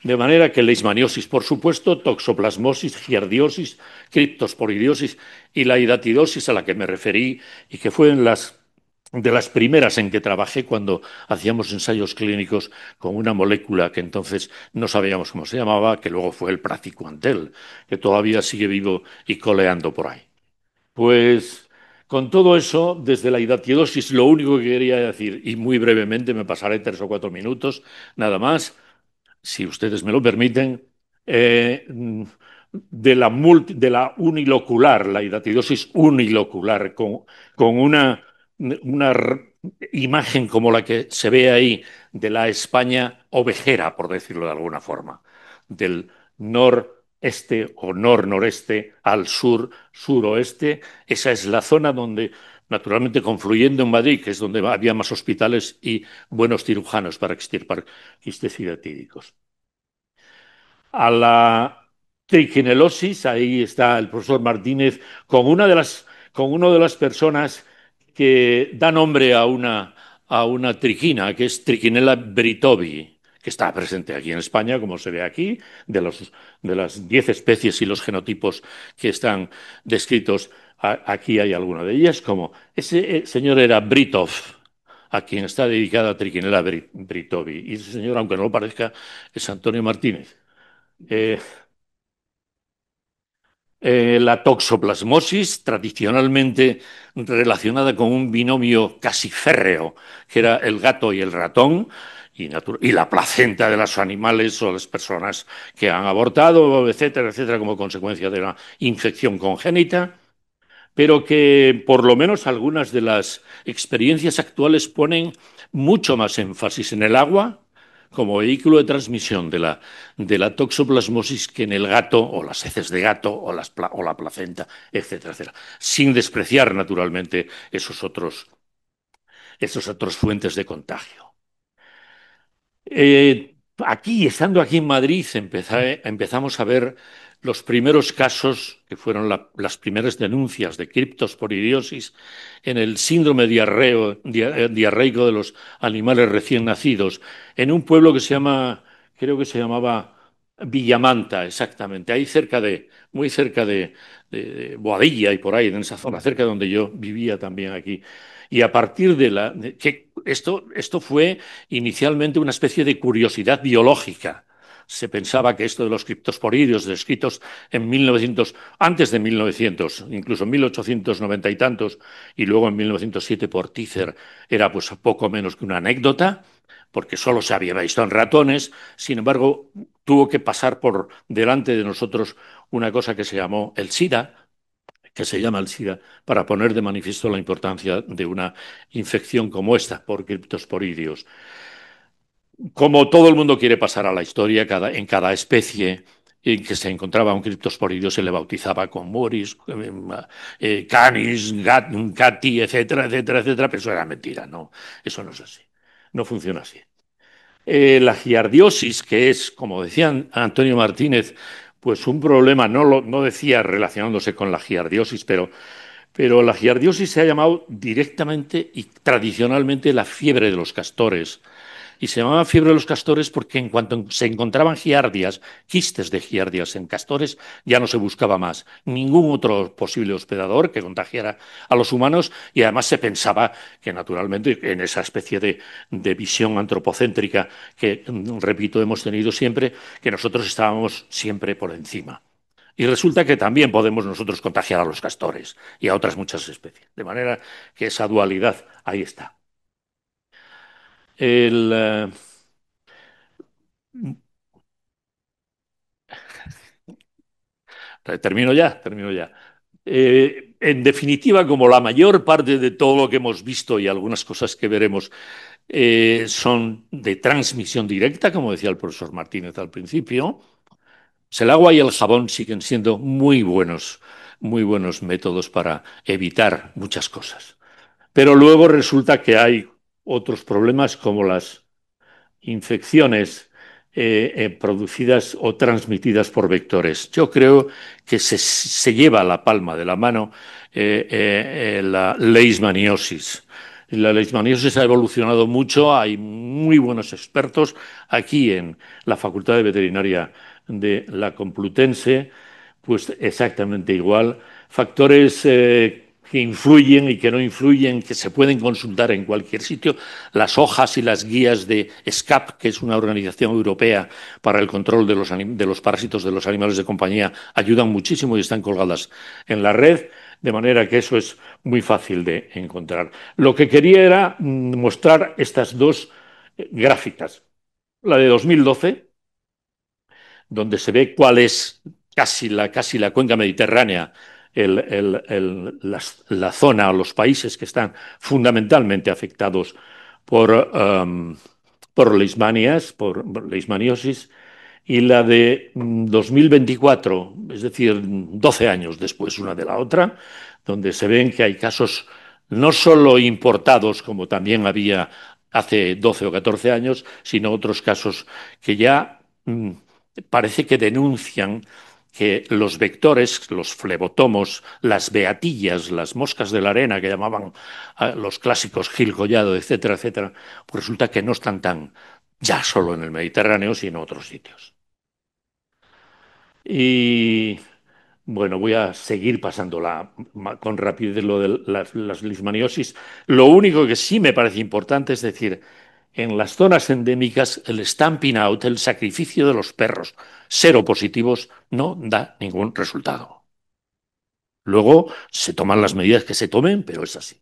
Speaker 4: De manera que leishmaniosis, por supuesto, toxoplasmosis, giardiosis, criptosporidiosis y la hidatidosis a la que me referí y que fue de las primeras en que trabajé cuando hacíamos ensayos clínicos con una molécula que entonces no sabíamos cómo se llamaba, que luego fue el praziquantel, que todavía sigue vivo y coleando por ahí. Pues con todo eso, desde la hidatidosis, lo único que quería decir, y muy brevemente, me pasaré 3 o 4 minutos, nada más, si ustedes me lo permiten, eh, de la unilocular, la hidatidosis unilocular, con una imagen como la que se ve ahí de la España ovejera, por decirlo de alguna forma, del noreste o nor-noreste al sur-suroeste. Esa es la zona donde, naturalmente confluyendo en Madrid, que es donde había más hospitales y buenos cirujanos para extirpar quistes hidatídicos. A la triquinelosis, ahí está el profesor Martínez con una de las personas que da nombre a una triquina, que es Trichinella britovi, que está presente aquí en España, como se ve aquí, de las 10 especies y los genotipos que están descritos, aquí hay alguna de ellas, como ese señor era Britov, a quien está dedicada Trichinella britovi, y ese señor, aunque no lo parezca, es Antonio Martínez. La toxoplasmosis, tradicionalmente relacionada con un binomio casi férreo, que era el gato y el ratón, y la placenta de los animales o las personas que han abortado, etcétera, etcétera, como consecuencia de la infección congénita, pero que por lo menos algunas de las experiencias actuales ponen mucho más énfasis en el agua como vehículo de transmisión de la toxoplasmosis que en el gato o las heces de gato o la placenta, etcétera, etcétera, sin despreciar naturalmente esos otros fuentes de contagio. Estando aquí en Madrid, empezamos a ver los primeros casos, que fueron las primeras denuncias de criptosporidiosis en el síndrome diarreico de los animales recién nacidos, en un pueblo que creo que se llamaba Villamanta, exactamente, ahí muy cerca de Boadilla y por ahí, en esa zona, cerca de donde yo vivía también aquí. Y a partir que esto fue inicialmente una especie de curiosidad biológica. Se pensaba que esto de los criptosporidios descritos en 1900, antes de 1900, incluso en 1890 y tantos, y luego en 1907 por Tícer, era pues poco menos que una anécdota, porque solo se había visto en ratones. Sin embargo, tuvo que pasar por delante de nosotros una cosa que se llamó el SIDA, que se llama el SIDA, para poner de manifiesto la importancia de una infección como esta por criptosporidios. Como todo el mundo quiere pasar a la historia, en cada especie en que se encontraba un criptosporidio se le bautizaba con Moris, Canis, Cati, etcétera, etcétera, etcétera, pero eso era mentira, no, eso no es así, no funciona así. La giardiosis, que es, como decía Antonio Martínez, pues un problema, no decía relacionándose con la giardiosis, pero la giardiosis se ha llamado directamente y tradicionalmente la fiebre de los castores. Y se llamaba fiebre de los castores porque en cuanto se encontraban giardias, quistes de giardias en castores, ya no se buscaba más ningún otro posible hospedador que contagiara a los humanos, y además se pensaba que naturalmente en esa especie de visión antropocéntrica que, repito, hemos tenido siempre, que nosotros estábamos siempre por encima. Y resulta que también podemos nosotros contagiar a los castores y a otras muchas especies. De manera que esa dualidad ahí está. El, termino ya, termino ya. En definitiva, como la mayor parte de todo lo que hemos visto y algunas cosas que veremos son de transmisión directa, como decía el profesor Martínez al principio, pues el agua y el jabón siguen siendo muy buenos métodos para evitar muchas cosas. Pero luego resulta que hay otros problemas como las infecciones producidas o transmitidas por vectores. Yo creo que se lleva la palma de la mano la leishmaniosis. La leishmaniosis ha evolucionado mucho, hay muy buenos expertos aquí en la Facultad de Veterinaria de la Complutense, pues exactamente igual. Factores que influyen y que no influyen, que se pueden consultar en cualquier sitio. Las hojas y las guías de SCAP, que es una organización europea para el control de los parásitos de los animales de compañía, ayudan muchísimo y están colgadas en la red, de manera que eso es muy fácil de encontrar. Lo que quería era mostrar estas dos gráficas. La de 2012, donde se ve cuál es casi la cuenca mediterránea, la zona o los países que están fundamentalmente afectados por leishmaniosis, y la de 2024, es decir, 12 años después una de la otra, donde se ven que hay casos no solo importados, como también había hace 12 o 14 años, sino otros casos que ya parece que denuncian que los vectores, los flebotomos, las beatillas, las moscas de la arena que llamaban los clásicos Gil Collado, etcétera, etcétera, pues resulta que no están tan ya solo en el Mediterráneo, sino en otros sitios. Y bueno, voy a seguir pasándola con rapidez lo de las leishmaniosis. Lo único que sí me parece importante es decir, en las zonas endémicas, el stamping out, el sacrificio de los perros seropositivos, no da ningún resultado. Luego se toman las medidas que se tomen, pero es así.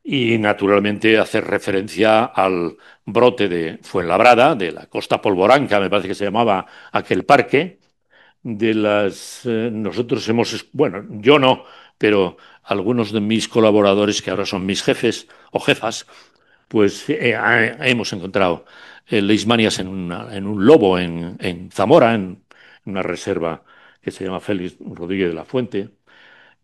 Speaker 4: Y naturalmente hacer referencia al brote de Fuenlabrada, de la Costa Polvoranca, me parece que se llamaba aquel parque, nosotros bueno, yo no, pero algunos de mis colaboradores, que ahora son mis jefes o jefas, pues hemos encontrado leishmanias en un lobo en Zamora, en una reserva que se llama Félix Rodríguez de la Fuente.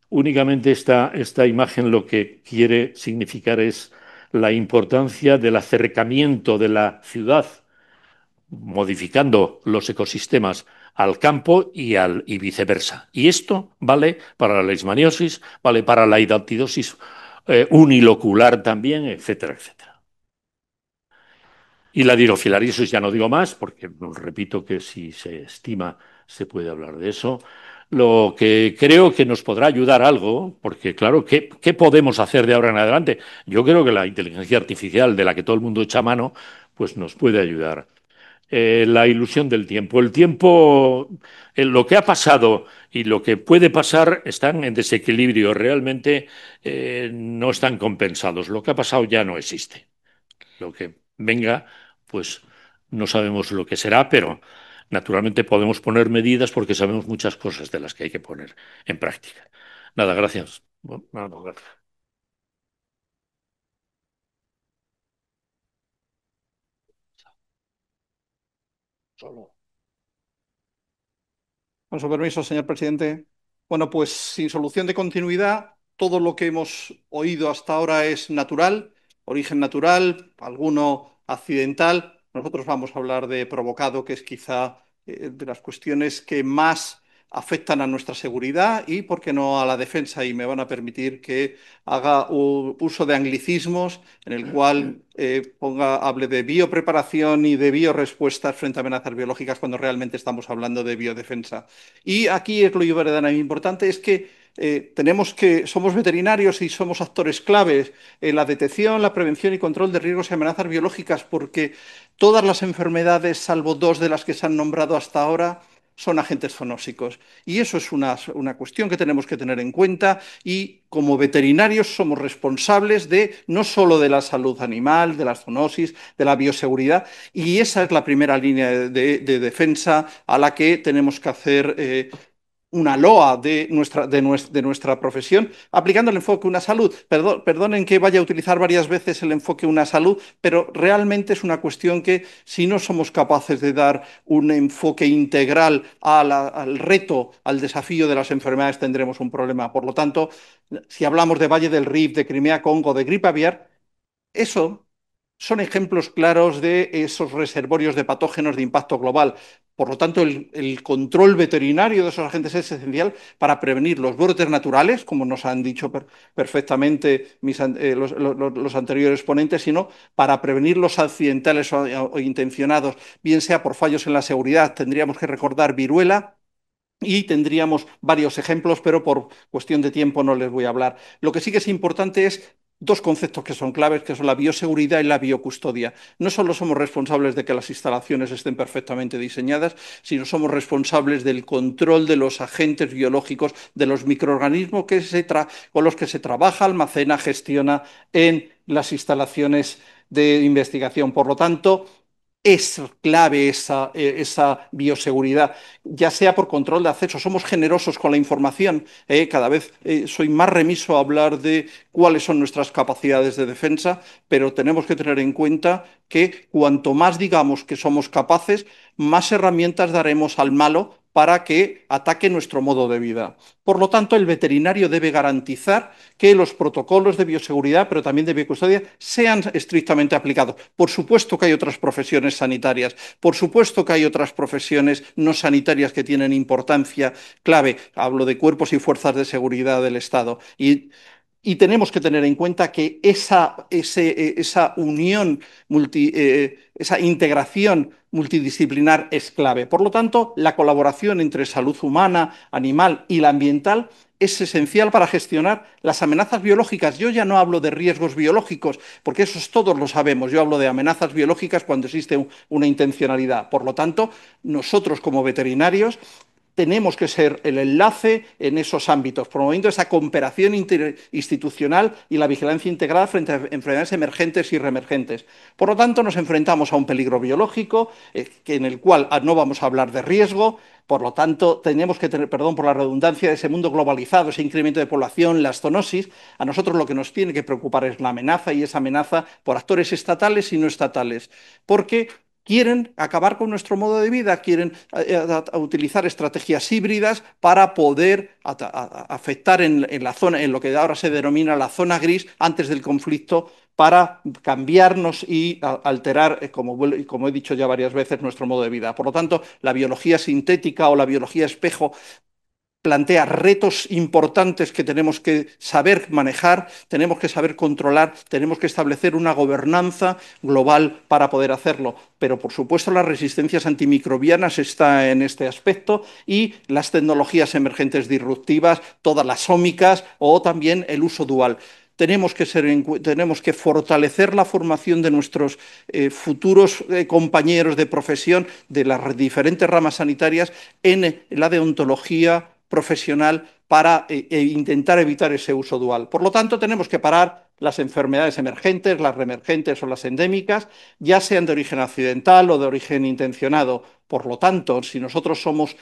Speaker 4: Únicamente esta imagen lo que quiere significar es la importancia del acercamiento de la ciudad, modificando los ecosistemas al campo y viceversa. Y esto vale para la leishmaniosis, vale para la hidatidosis unilocular también, etcétera, etcétera. Y la dirofilariasis ya no digo más, porque repito que si se estima se puede hablar de eso. Lo que creo que nos podrá ayudar algo, porque claro, ¿qué podemos hacer de ahora en adelante? Yo creo que la inteligencia artificial de la que todo el mundo echa mano, pues nos puede ayudar. La ilusión del tiempo. El tiempo, lo que ha pasado y lo que puede pasar están en desequilibrio. Realmente no están compensados. Lo que ha pasado ya no existe. Lo que venga, pues no sabemos lo que será, pero naturalmente podemos poner medidas porque sabemos muchas cosas de las que hay que poner en práctica. Nada, gracias. Bueno, nada, gracias. Solo.
Speaker 5: Con su permiso, señor presidente. Bueno, pues sin solución de continuidad, todo lo que hemos oído hasta ahora es natural, origen natural, alguno accidental. Nosotros vamos a hablar de provocado, que es quizá de las cuestiones que más afectan a nuestra seguridad y, por qué no, a la defensa. Y me van a permitir que haga uso de anglicismos en el cual hable de biopreparación y de biorespuestas frente a amenazas biológicas cuando realmente estamos hablando de biodefensa. Y aquí es lo verdaderamente importante, es que somos veterinarios y somos actores claves en la detección, la prevención y control de riesgos y amenazas biológicas, porque todas las enfermedades, salvo dos de las que se han nombrado hasta ahora, son agentes zoonósicos. Y eso es una cuestión que tenemos que tener en cuenta y como veterinarios somos responsables de no solo de la salud animal, de la zoonosis, de la bioseguridad, y esa es la primera línea de defensa a la que tenemos que hacer una loa de nuestra profesión, aplicando el enfoque una salud. Perdonen que vaya a utilizar varias veces el enfoque una salud, pero realmente es una cuestión que si no somos capaces de dar un enfoque integral al reto, al desafío de las enfermedades, tendremos un problema. Por lo tanto, si hablamos de Valle del Rift, de Crimea-Congo, de gripe aviar, eso son ejemplos claros de esos reservorios de patógenos de impacto global. Por lo tanto, el control veterinario de esos agentes es esencial para prevenir los brotes naturales, como nos han dicho perfectamente los anteriores ponentes, sino para prevenir los accidentales o intencionados, bien sea por fallos en la seguridad. Tendríamos que recordar viruela. Y tendríamos varios ejemplos, pero por cuestión de tiempo no les voy a hablar. Lo que sí que es importante es dos conceptos que son claves, que son la bioseguridad y la biocustodia. No solo somos responsables de que las instalaciones estén perfectamente diseñadas, sino somos responsables del control de los agentes biológicos, de los microorganismos con los que se trabaja, almacena, gestiona en las instalaciones de investigación. Por lo tanto, es clave esa bioseguridad, ya sea por control de acceso. Somos generosos con la información. Cada vez soy más remiso a hablar de cuáles son nuestras capacidades de defensa, pero tenemos que tener en cuenta que cuanto más digamos que somos capaces, más herramientas daremos al malo para que ataque nuestro modo de vida. Por lo tanto, el veterinario debe garantizar que los protocolos de bioseguridad, pero también de biocustodia, sean estrictamente aplicados. Por supuesto que hay otras profesiones sanitarias, por supuesto que hay otras profesiones no sanitarias que tienen importancia clave. Hablo de cuerpos y fuerzas de seguridad del Estado. Y tenemos que tener en cuenta que esa unión, esa integración multidisciplinar es clave. Por lo tanto, la colaboración entre salud humana, animal y la ambiental es esencial para gestionar las amenazas biológicas. Yo ya no hablo de riesgos biológicos, porque esos todos lo sabemos. Yo hablo de amenazas biológicas cuando existe una intencionalidad. Por lo tanto, nosotros como veterinarios tenemos que ser el enlace en esos ámbitos, promoviendo esa cooperación interinstitucional y la vigilancia integrada frente a enfermedades emergentes y reemergentes. Por lo tanto, nos enfrentamos a un peligro biológico en el cual no vamos a hablar de riesgo. Por lo tanto, tenemos que tener, perdón por la redundancia, de ese mundo globalizado, ese incremento de población, la zoonosis. A nosotros lo que nos tiene que preocupar es la amenaza, y esa amenaza por actores estatales y no estatales. Porque quieren acabar con nuestro modo de vida, quieren utilizar estrategias híbridas para poder afectar en la zona, en lo que ahora se denomina la zona gris antes del conflicto, para cambiarnos y alterar, como he dicho ya varias veces, nuestro modo de vida. Por lo tanto, la biología sintética o la biología espejo plantea retos importantes que tenemos que saber manejar, tenemos que saber controlar, tenemos que establecer una gobernanza global para poder hacerlo. Pero, por supuesto, las resistencias antimicrobianas están en este aspecto y las tecnologías emergentes disruptivas, todas las ómicas o también el uso dual. Tenemos que fortalecer la formación de nuestros futuros compañeros de profesión de las diferentes ramas sanitarias en la deontología profesional para intentar evitar ese uso dual. Por lo tanto, tenemos que parar las enfermedades emergentes, las reemergentes o las endémicas, ya sean de origen accidental o de origen intencionado. Por lo tanto, si nosotros somos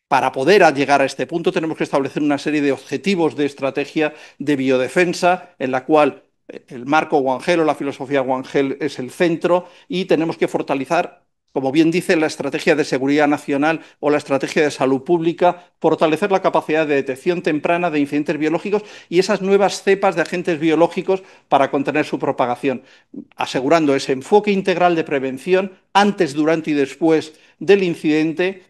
Speaker 5: para poder llegar a este punto tenemos que establecer una serie de objetivos de estrategia de biodefensa en la cual el marco One Health o la filosofía One Health es el centro y tenemos que fortalecer, como bien dice la estrategia de seguridad nacional o la estrategia de salud pública, fortalecer la capacidad de detección temprana de incidentes biológicos y esas nuevas cepas de agentes biológicos para contener su propagación, asegurando ese enfoque integral de prevención antes, durante y después del incidente.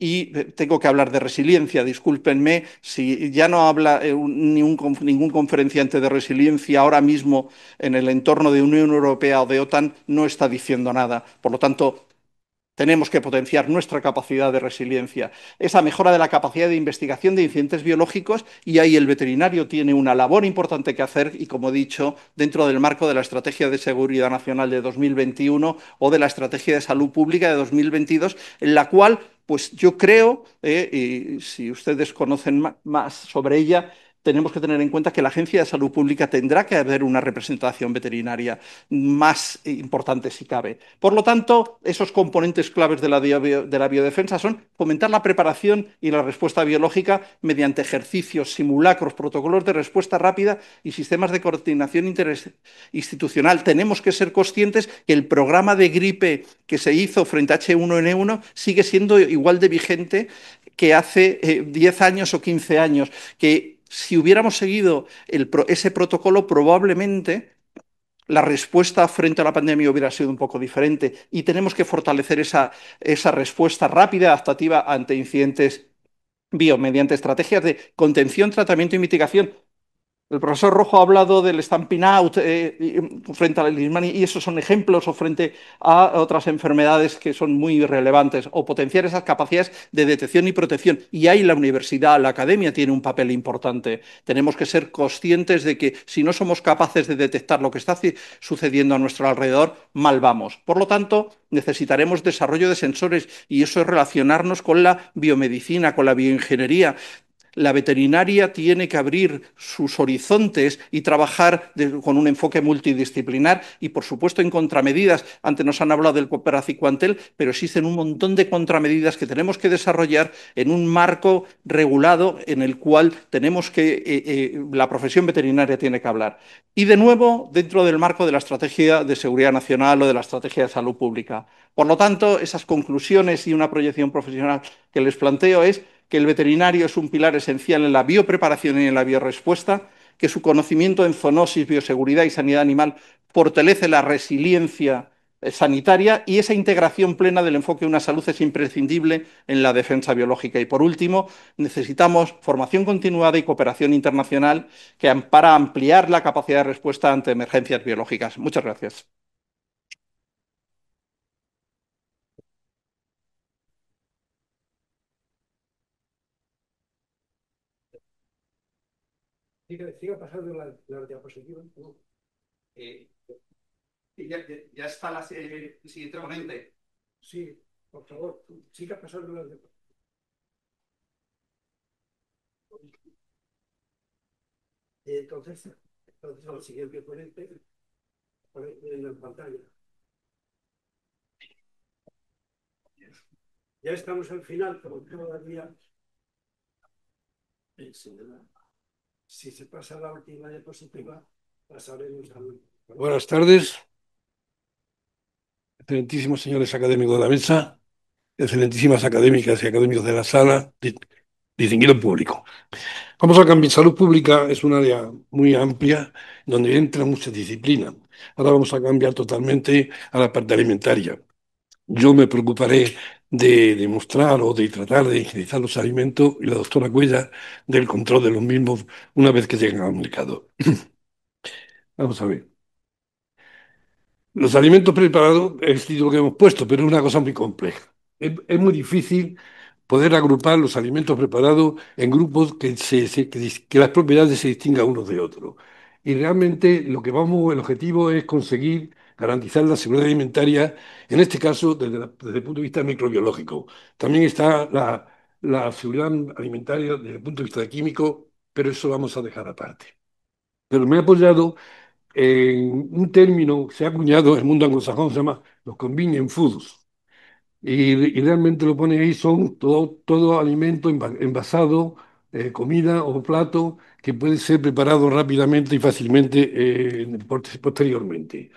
Speaker 5: Y tengo que hablar de resiliencia, discúlpenme, si ya no habla ningún conferenciante de resiliencia ahora mismo en el entorno de Unión Europea o de OTAN, no está diciendo nada. Por lo tanto, tenemos que potenciar nuestra capacidad de resiliencia, esa mejora de la capacidad de investigación de incidentes biológicos y ahí el veterinario tiene una labor importante que hacer y, como he dicho, dentro del marco de la Estrategia de Seguridad Nacional de 2021 o de la Estrategia de Salud Pública de 2022, en la cual pues yo creo, y si ustedes conocen más sobre ella, tenemos que tener en cuenta que la Agencia de Salud Pública tendrá que haber una representación veterinaria más importante si cabe. Por lo tanto, esos componentes claves de la biodefensa son fomentar la preparación y la respuesta biológica mediante ejercicios, simulacros, protocolos de respuesta rápida y sistemas de coordinación interinstitucional. Tenemos que ser conscientes que el programa de gripe que se hizo frente a H1N1 sigue siendo igual de vigente que hace 10 años o 15 años, que si hubiéramos seguido ese protocolo probablemente la respuesta frente a la pandemia hubiera sido un poco diferente y tenemos que fortalecer esa respuesta rápida, adaptativa ante incidentes mediante estrategias de contención, tratamiento y mitigación. El profesor Rojo ha hablado del stamping out frente al Leishmania y esos son ejemplos o frente a otras enfermedades que son muy relevantes o potenciar esas capacidades de detección y protección. Y ahí la universidad, la academia tiene un papel importante. Tenemos que ser conscientes de que si no somos capaces de detectar lo que está sucediendo a nuestro alrededor, mal vamos. Por lo tanto, necesitaremos desarrollo de sensores y eso es relacionarnos con la biomedicina, con la bioingeniería. La veterinaria tiene que abrir sus horizontes y trabajar con un enfoque multidisciplinar y, por supuesto, en contramedidas. Antes nos han hablado del Cooperacicuantel, pero existen un montón de contramedidas que tenemos que desarrollar en un marco regulado en el cual tenemos la profesión veterinaria tiene que hablar. Y, de nuevo, dentro del marco de la Estrategia de Seguridad Nacional o de la Estrategia de Salud Pública. Por lo tanto, esas conclusiones y una proyección profesional que les planteo es que el veterinario es un pilar esencial en la biopreparación y en la biorespuesta, que su conocimiento en zoonosis, bioseguridad y sanidad animal fortalece la resiliencia sanitaria y esa integración plena del enfoque de una salud es imprescindible en la defensa biológica. Y por último, necesitamos formación continuada y cooperación internacional para ampliar la capacidad de respuesta ante emergencias biológicas. Muchas gracias.
Speaker 2: Siga pasando la diapositiva. No.
Speaker 5: Ya está la siguiente ponente.
Speaker 2: Sí, por favor, siga pasando la diapositiva. Entonces, al siguiente ponente, en la pantalla. Ya estamos al final, pero todavía, si se pasa la última diapositiva, pasaremos al... Buenas tardes. excelentísimos señores académicos de la mesa, excelentísimas académicas y académicos de la sala, distinguido público. Vamos a cambiar. Salud pública es un área muy amplia donde entran muchas disciplinas. Ahora vamos a cambiar totalmente a la parte alimentaria. Yo me preocuparé de demostrar o de tratar de higienizar los alimentos y la doctora Cuella del control de los mismos una vez que lleguen al mercado. Vamos a ver. Los alimentos preparados es lo que hemos puesto, pero es una cosa muy compleja. Es muy difícil poder agrupar los alimentos preparados en grupos que las propiedades se distingan unos de otros. Y realmente el objetivo es conseguir garantizar la seguridad alimentaria, en este caso desde el punto de vista microbiológico. También está la seguridad alimentaria desde el punto de vista químico, pero eso vamos a dejar aparte. Pero me he apoyado en un término que se ha acuñado en el mundo anglosajón, se llama los convenient foods. Y realmente lo pone ahí, son todo alimento envasado, comida o plato que puede ser preparado rápidamente y fácilmente posteriormente.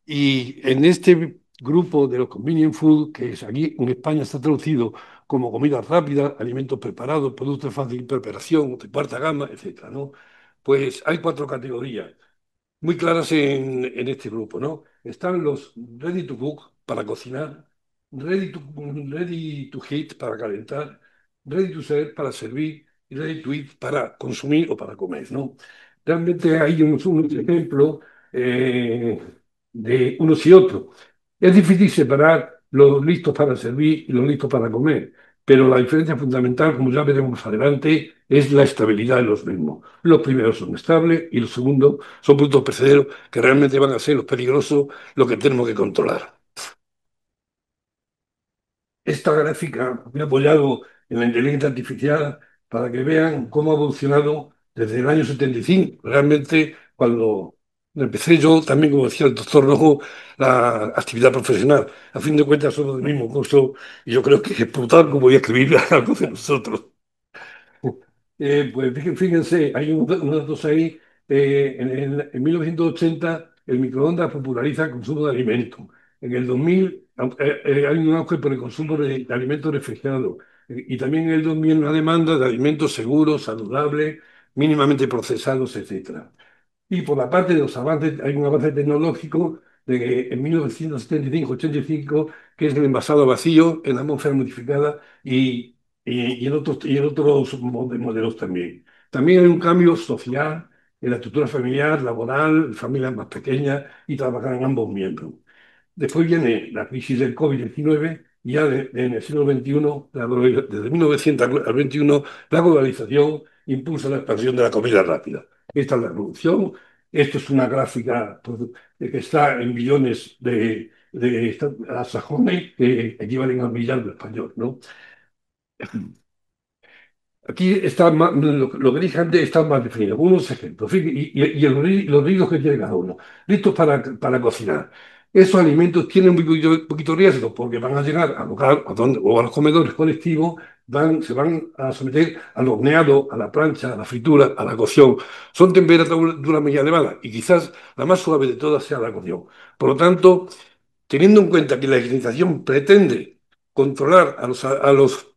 Speaker 2: Y en este grupo de los convenient food, que es aquí en España está traducido como comida rápida, alimentos preparados, productos de fácil preparación, de cuarta gama, etcétera, ¿no? Pues hay cuatro categorías muy claras en este grupo, ¿no? Están los ready to cook para cocinar, ready to heat para calentar, ready to serve para servir y ready to eat para consumir o para comer, ¿no? Realmente hay unos ejemplos eh, de unos y otros. Es difícil separar los listos para servir y los listos para comer, pero la diferencia fundamental, como ya veremos más adelante, es la estabilidad de los mismos. Los primeros son estables y los segundos son productos perecederos que realmente van a ser los peligrosos, los que tenemos que controlar. Esta gráfica me ha apoyado en la inteligencia artificial para que vean cómo ha evolucionado desde el año 75. Realmente, cuando empecé yo, también como decía el doctor Rojo, la actividad profesional. A fin de cuentas, somos del mismo curso y yo creo que es brutal como voy a escribir algo de nosotros. Pues fíjense, hay unos datos ahí. En 1980 el microondas populariza el consumo de alimentos. En el 2000 hay un auge por el consumo de alimentos refrigerados. Y también en el 2000 una demanda de alimentos seguros, saludables, mínimamente procesados, etcétera. Y por la parte de los avances, hay un avance tecnológico en 1975-85, que es el envasado a vacío en atmósfera modificada y en otros modelos también. También hay un cambio social en la estructura familiar, laboral, familias más pequeñas y trabajar en ambos miembros. Después viene la crisis del COVID-19 y ya en el siglo XXI, desde 1900 al XXI, la globalización impulsa la expansión de la comida rápida. Esta es la evolución. Esto es una gráfica pues, que está en billones de sajones que equivalen a un millar de español, ¿no? Aquí está lo que dije antes está más definido. Unos ejemplos. Los riesgos que tiene cada uno. Listos para cocinar. Esos alimentos tienen un poquito riesgo porque van a llegar al local o a los comedores colectivos, se van a someter al horneado, a la plancha, a la fritura, a la cocción. Son temperaturas muy elevadas y quizás la más suave de todas sea la cocción. Por lo tanto, teniendo en cuenta que la higienización pretende controlar a los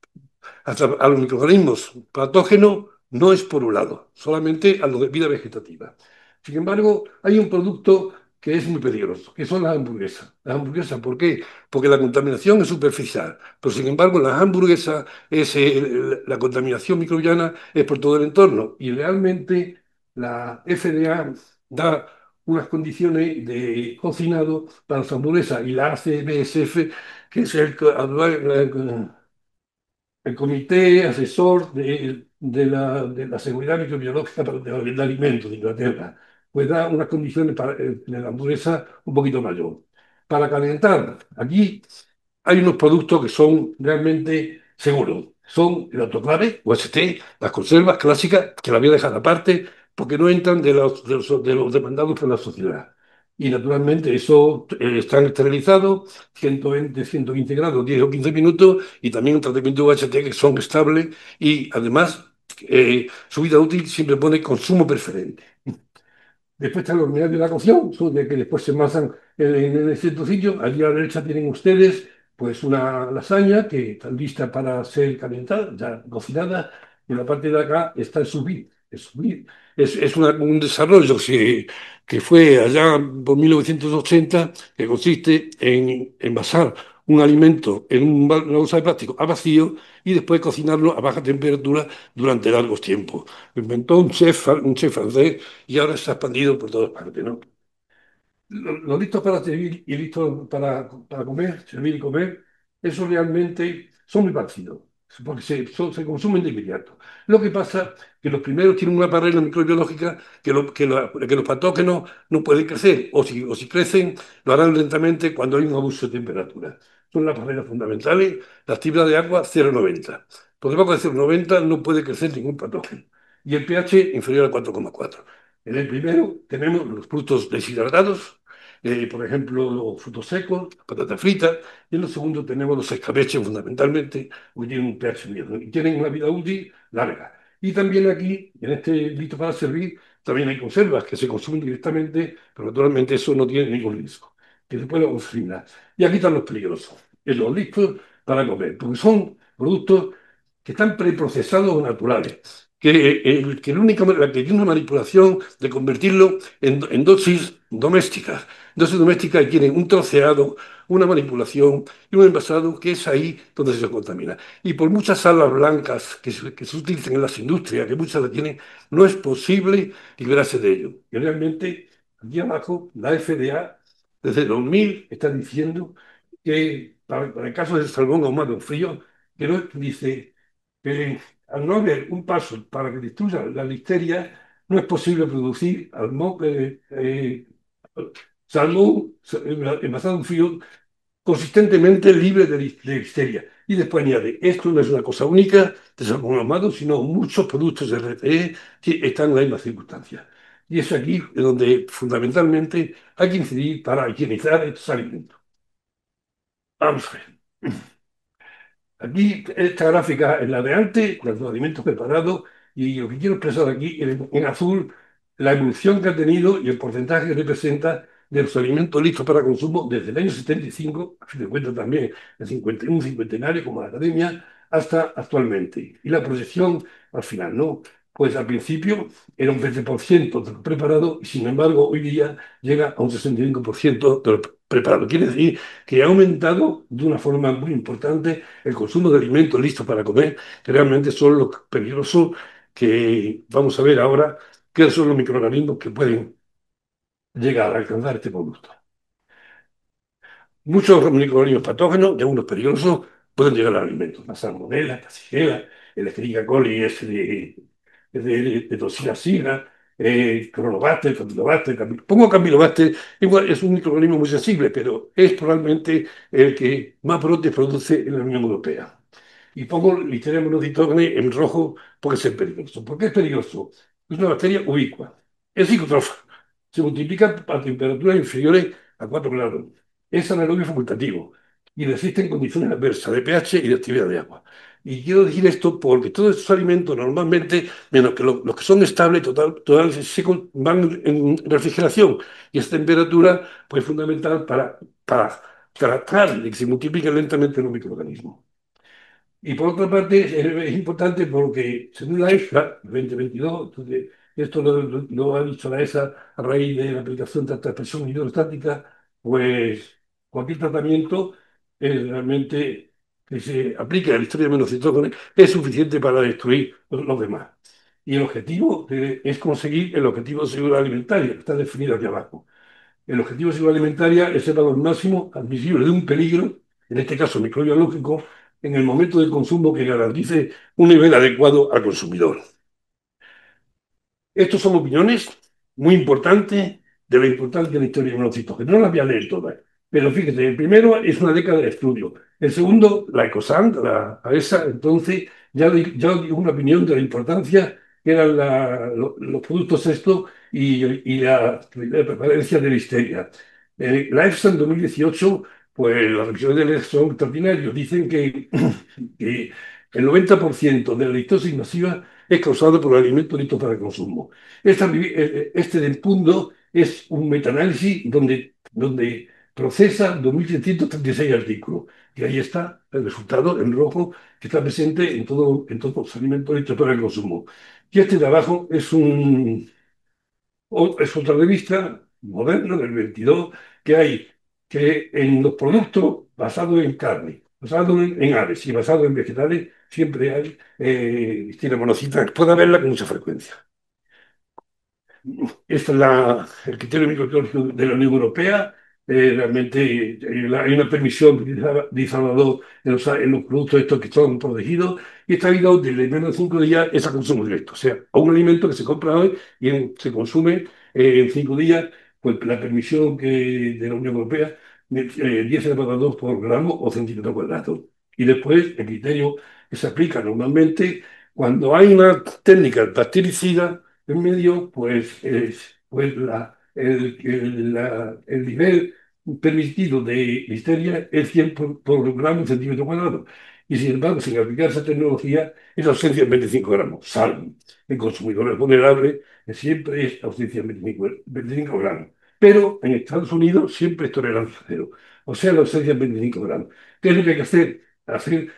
Speaker 2: microorganismos patógenos no es por un lado, solamente a los de vida vegetativa. Sin embargo, hay un producto que es muy peligroso, que son las hamburguesas. Las hamburguesas, ¿por qué? Porque la contaminación es superficial, pero sin embargo las hamburguesas, la contaminación microbiana es por todo el entorno y realmente la FDA da unas condiciones de cocinado para las hamburguesas y la ACBSF, que es el Comité Asesor de la Seguridad Microbiológica de Alimentos de Inglaterra, pues da unas condiciones de la hamburguesa un poquito mayor. Para calentar, aquí hay unos productos que son realmente seguros. Son el autoclave, UST, las conservas clásicas, que las voy a dejar aparte, porque no entran de los demandados por la sociedad. Y naturalmente eso están esterilizados, 120, 115 grados, 10 o 15 minutos, y también un tratamiento UHT que son estables y además su vida útil siempre pone consumo preferente.
Speaker 6: Después está el horneado de la cocción, son de que después se envasan en cierto sitio. Allí a la derecha tienen ustedes pues una lasaña que está lista para ser calentada, ya cocinada. Y en la parte de acá está el sous vide. El sous vide es un desarrollo que fue allá por 1980, que consiste en envasar un alimento en una bolsa de plástico a vacío y después cocinarlo a baja temperatura durante largos tiempos. Lo inventó un chef francés y ahora se ha expandido por todas partes, ¿no? Lo listo para servir y listo para comer, servir y comer, eso realmente son muy parecidos, porque se consumen de inmediato. Lo que pasa es que los primeros tienen una barrera microbiológica que los patógenos no pueden crecer, o si crecen, lo harán lentamente cuando hay un abuso de temperatura. Son las barreras fundamentales, la actividad de agua 0,90. Por debajo de 0,90 no puede crecer ningún patógeno. Y el pH inferior a 4,4. En el primero tenemos los frutos deshidratados, por ejemplo, los frutos secos, patatas fritas, y en los segundos tenemos los escabeches fundamentalmente, que tienen un pH medio y tienen una vida útil larga. Y también aquí, en este listo para servir, también hay conservas que se consumen directamente, pero naturalmente eso no tiene ningún riesgo, que se puede cocinar. Y aquí están los peligrosos, en los listos para comer, porque son productos que están preprocesados o naturales, que la única manera que tiene una manipulación de convertirlo en dosis domésticas que tienen un troceado, una manipulación y un envasado que es ahí donde se contamina. Y por muchas salas blancas que se utilizan en las industrias, que muchas las tienen, no es posible librarse de ello. Y realmente, aquí abajo, la FDA, desde 2000, está diciendo que para el caso del salmón ahumado frío, que no dice que al no haber un paso para que destruya la listeria, no es posible producir salmón envasado en frío consistentemente libre de listeria. Y después añade, esto no es una cosa única de salmón ahumado, sino muchos productos de RTE que están en la misma circunstancia. Y es aquí donde fundamentalmente hay que incidir para higienizar estos alimentos. Vamos a ver. Aquí, esta gráfica es la de antes, los alimentos preparados, y lo que quiero expresar aquí en azul, la evolución que ha tenido y el porcentaje que representa de los alimentos listos para consumo desde el año 75, a fin de cuentas también el 51 cincuentenario como la academia, hasta actualmente. Y la proyección al final, ¿no? Pues al principio era un 20% de lo preparado y sin embargo hoy día llega a un 65% de lo preparado. Quiere decir que ha aumentado de una forma muy importante el consumo de alimentos listos para comer, que realmente son los peligrosos que vamos a ver ahora, que son los microorganismos que pueden llegar a alcanzar este producto. Muchos microorganismos patógenos y algunos peligrosos pueden llegar al alimento. La salmonella, la shigella, el Escherichia coli de toxina SIGA, Campylobacter, pongo Campylobacter, igual es un microorganismo muy sensible, pero es probablemente el que más brotes produce en la Unión Europea. Y pongo Listeria monocytogenes en rojo porque es peligroso. ¿Por qué es peligroso? Es una bacteria ubicua. Es psicotrofa. Se multiplica a temperaturas inferiores a 4 grados. Es anaerobio facultativo y resiste en condiciones adversas de pH y de actividad de agua. Y quiero decir esto porque todos estos alimentos normalmente, menos que los que son estables, van en refrigeración. Y esta temperatura pues, es fundamental para tratar de que se multipliquen lentamente los microorganismos. Y por otra parte, es importante porque, según la EFSA, 2022, entonces, esto lo ha dicho la EFSA a raíz de la aplicación de alta presión hidrostática, pues cualquier tratamiento realmente que se aplique a la historia de monocitógenes es suficiente para destruir los demás. Y el objetivo es conseguir el objetivo de seguridad alimentaria, que está definido aquí abajo. El objetivo de seguridad alimentaria es el valor máximo admisible de un peligro, en este caso microbiológico, en el momento del consumo que garantice un nivel adecuado al consumidor. Estos son opiniones muy importantes de la importancia de la historia de monocitógenos. No las voy a leer todas, pero fíjate, el primero es una década de estudio. El segundo, la ECOSAN, la AESA, entonces ya dio una opinión de la importancia que eran los productos estos y la prevalencia de la histeria. La EFSA en 2018, pues las revisiones de la EFSA son extraordinarias. Dicen que El 90% de la listosis masiva es causado por alimentos listos para el consumo. Este del punto es un metaanálisis donde procesa 2.336 artículos. Y ahí está el resultado en rojo que está presente en todos los alimentos listos para el consumo. Y este de abajo es otra revista moderna del 22 que hay que en los productos basados en carne, basados en aves y basados en vegetales, siempre hay tiene monocitas. Puede haberla con mucha frecuencia. Este es el criterio microbiológico de la Unión Europea. Realmente hay una permisión de Salvador en los productos estos que son protegidos y está habido desde menos de 5 días es a consumo directo. O sea, a un alimento que se compra hoy y se consume en 5 días, pues la permisión de la Unión Europea, 10 elevado a 2 por gramo o centímetro cuadrado. Y después el criterio que se aplica normalmente cuando hay una técnica bactericida en medio, pues el nivel permitido de listeria es 100 por gramo en centímetro cuadrado. Y sin embargo, sin aplicar esa tecnología, es ausencia en 25 gramos, salvo en consumidores vulnerables, que siempre es ausencia en 25 gramos. Pero en Estados Unidos siempre es tolerancia cero, o sea, la ausencia en 25 gramos. ¿Qué es lo que hay que hacer? Hacer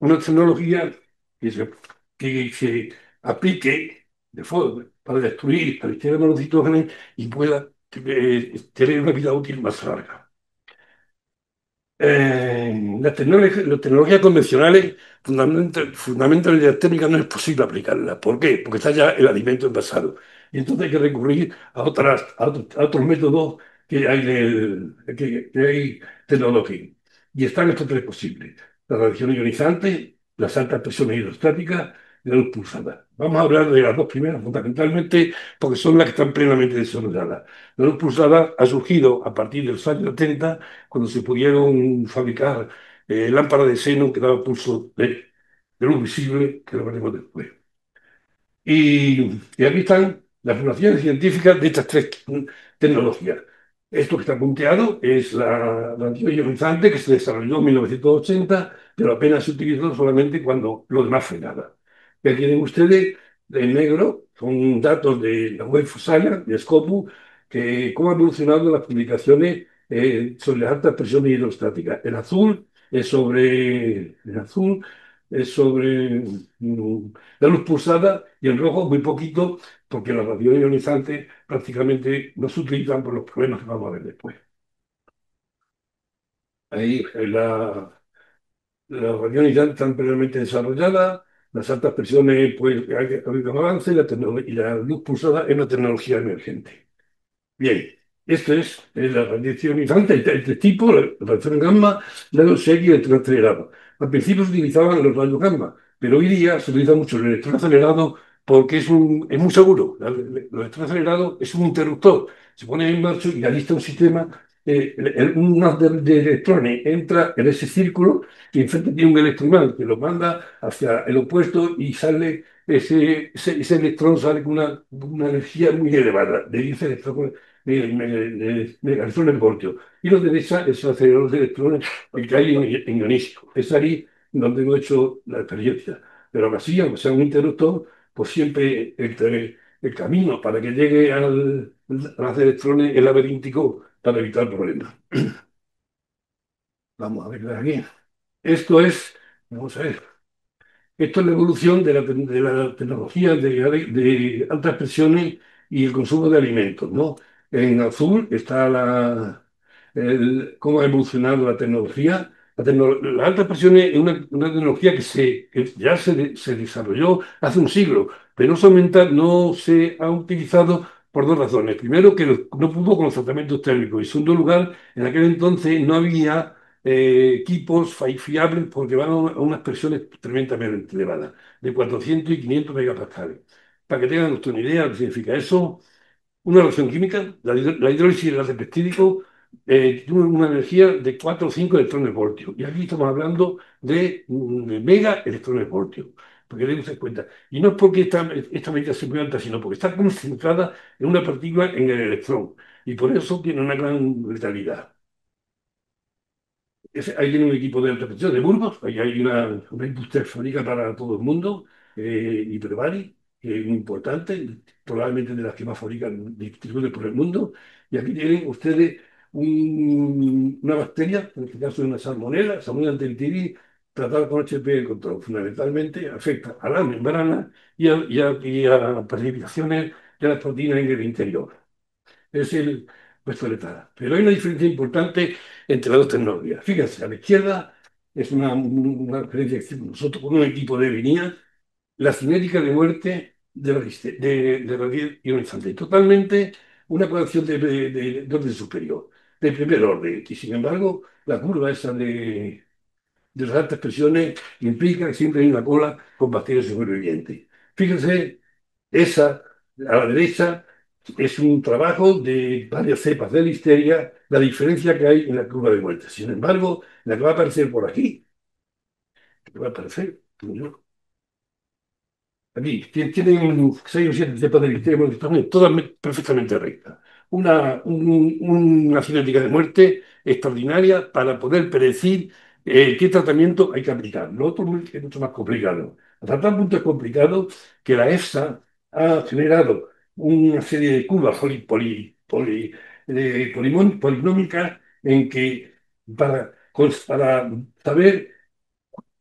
Speaker 6: una tecnología que se aplique para destruir la listeria monocitógenes y pueda tener una vida útil más larga. Las tecnologías convencionales, fundamentalmente las técnicas, no es posible aplicarlas. ¿Por qué? Porque está ya el alimento envasado. Y entonces hay que recurrir a otros métodos que hay tecnológicos. Y están estos tres posibles: la radiación ionizante, las altas presiones hidrostáticas y la luz pulsada. Vamos a hablar de las dos primeras fundamentalmente porque son las que están plenamente desarrolladas. La luz pulsada ha surgido a partir de los años 70 cuando se pudieron fabricar lámparas de xenón que daban pulso de luz visible, que lo veremos después. Y aquí están las aplicaciones científicas de estas tres tecnologías. Esto que está punteado es la radiación ionizante que se desarrolló en 1980, pero apenas se utilizó solamente cuando lo demás fue nada. Ya tienen ustedes en negro, son datos de la web Fusana, de Scopus, que cómo han evolucionado las publicaciones sobre las altas presiones hidrostáticas. El azul es sobre la luz pulsada y el rojo muy poquito, porque las radiaciones ionizantes prácticamente no se utilizan por los problemas que vamos a ver después. Ahí las radiaciones ionizantes están plenamente desarrolladas, las altas presiones, pues ha habido un avance y la luz pulsada es una tecnología emergente. Bien, esto es la radiación ionizante, este tipo, la radiación gamma, rayos X y electrón acelerado. Al principio se utilizaban los rayos gamma, pero hoy día se utiliza mucho el electrón acelerado porque es muy seguro. El electrón acelerado es un interruptor, se pone en marcha y alista un sistema. Un haz de electrones entra en ese círculo y enfrente tiene un electroimán que lo manda hacia el opuesto y sale ese electrón sale con una energía muy elevada, de 10 electrones de electrones voltios. Y los derecha es el acelerador de electrones que hay en ionísico. Es ahí donde hemos hecho la experiencia. Pero aún así, aunque sea un interruptor, pues siempre el camino para que llegue a los electrones es laberíntico para evitar problemas. Vamos a ver aquí. Esto es, vamos a ver. Esto es la evolución de la tecnología de altas presiones y el consumo de alimentos, ¿no? En azul está cómo ha evolucionado la tecnología. Las altas presiones es una tecnología que ya se desarrolló hace un siglo, pero no se ha utilizado por dos razones. Primero, que no pudo con los tratamientos térmicos. Y en segundo lugar, en aquel entonces no había equipos fiables porque van a unas presiones tremendamente elevadas, de 400 y 500 megapascales. Para que tengan usted una idea de lo que significa eso, una reacción química, la hidrólisis del láser peptídico, tiene una energía de 4 o 5 electrones voltios. Y aquí estamos hablando de mega electrones voltios. Porque deben usted cuenta. Y no es porque esta medida sea muy alta, sino porque está concentrada en una partícula en el electrón. Y por eso tiene una gran letalidad. Ahí tiene un equipo de alta presión de Burgos, ahí hay una industria fábrica para todo el mundo, Hiperbari, que es muy importante, probablemente de las que más fabrican distribuyen por el mundo. Y aquí tienen ustedes una bacteria, en este caso una salmonella enteritidis, tratada con HPV control. Fundamentalmente afecta a la membrana y a precipitaciones de las proteínas en el interior. Es el puesto letal. Pero hay una diferencia importante entre las dos tecnologías. Fíjense, a la izquierda es una referencia que hicimos nosotros con un equipo de Vinia, la cinética de muerte de radiación ionizante. Totalmente una coacción de orden superior, de primer orden. Y sin embargo, la curva esa de las altas presiones implica que siempre hay una cola con bacterias supervivientes. Fíjense, esa a la derecha es un trabajo de varias cepas de listeria, la diferencia que hay en la curva de muerte. Sin embargo, la que va a aparecer por aquí, que va a aparecer, aquí tienen 6 o 7 cepas de listeria que están todas perfectamente rectas. Una cinética de muerte extraordinaria para poder predecir qué tratamiento hay que aplicar. Lo otro es mucho más complicado. Hasta tal punto es complicado que la EFSA ha generado una serie de curvas polinómicas en que para saber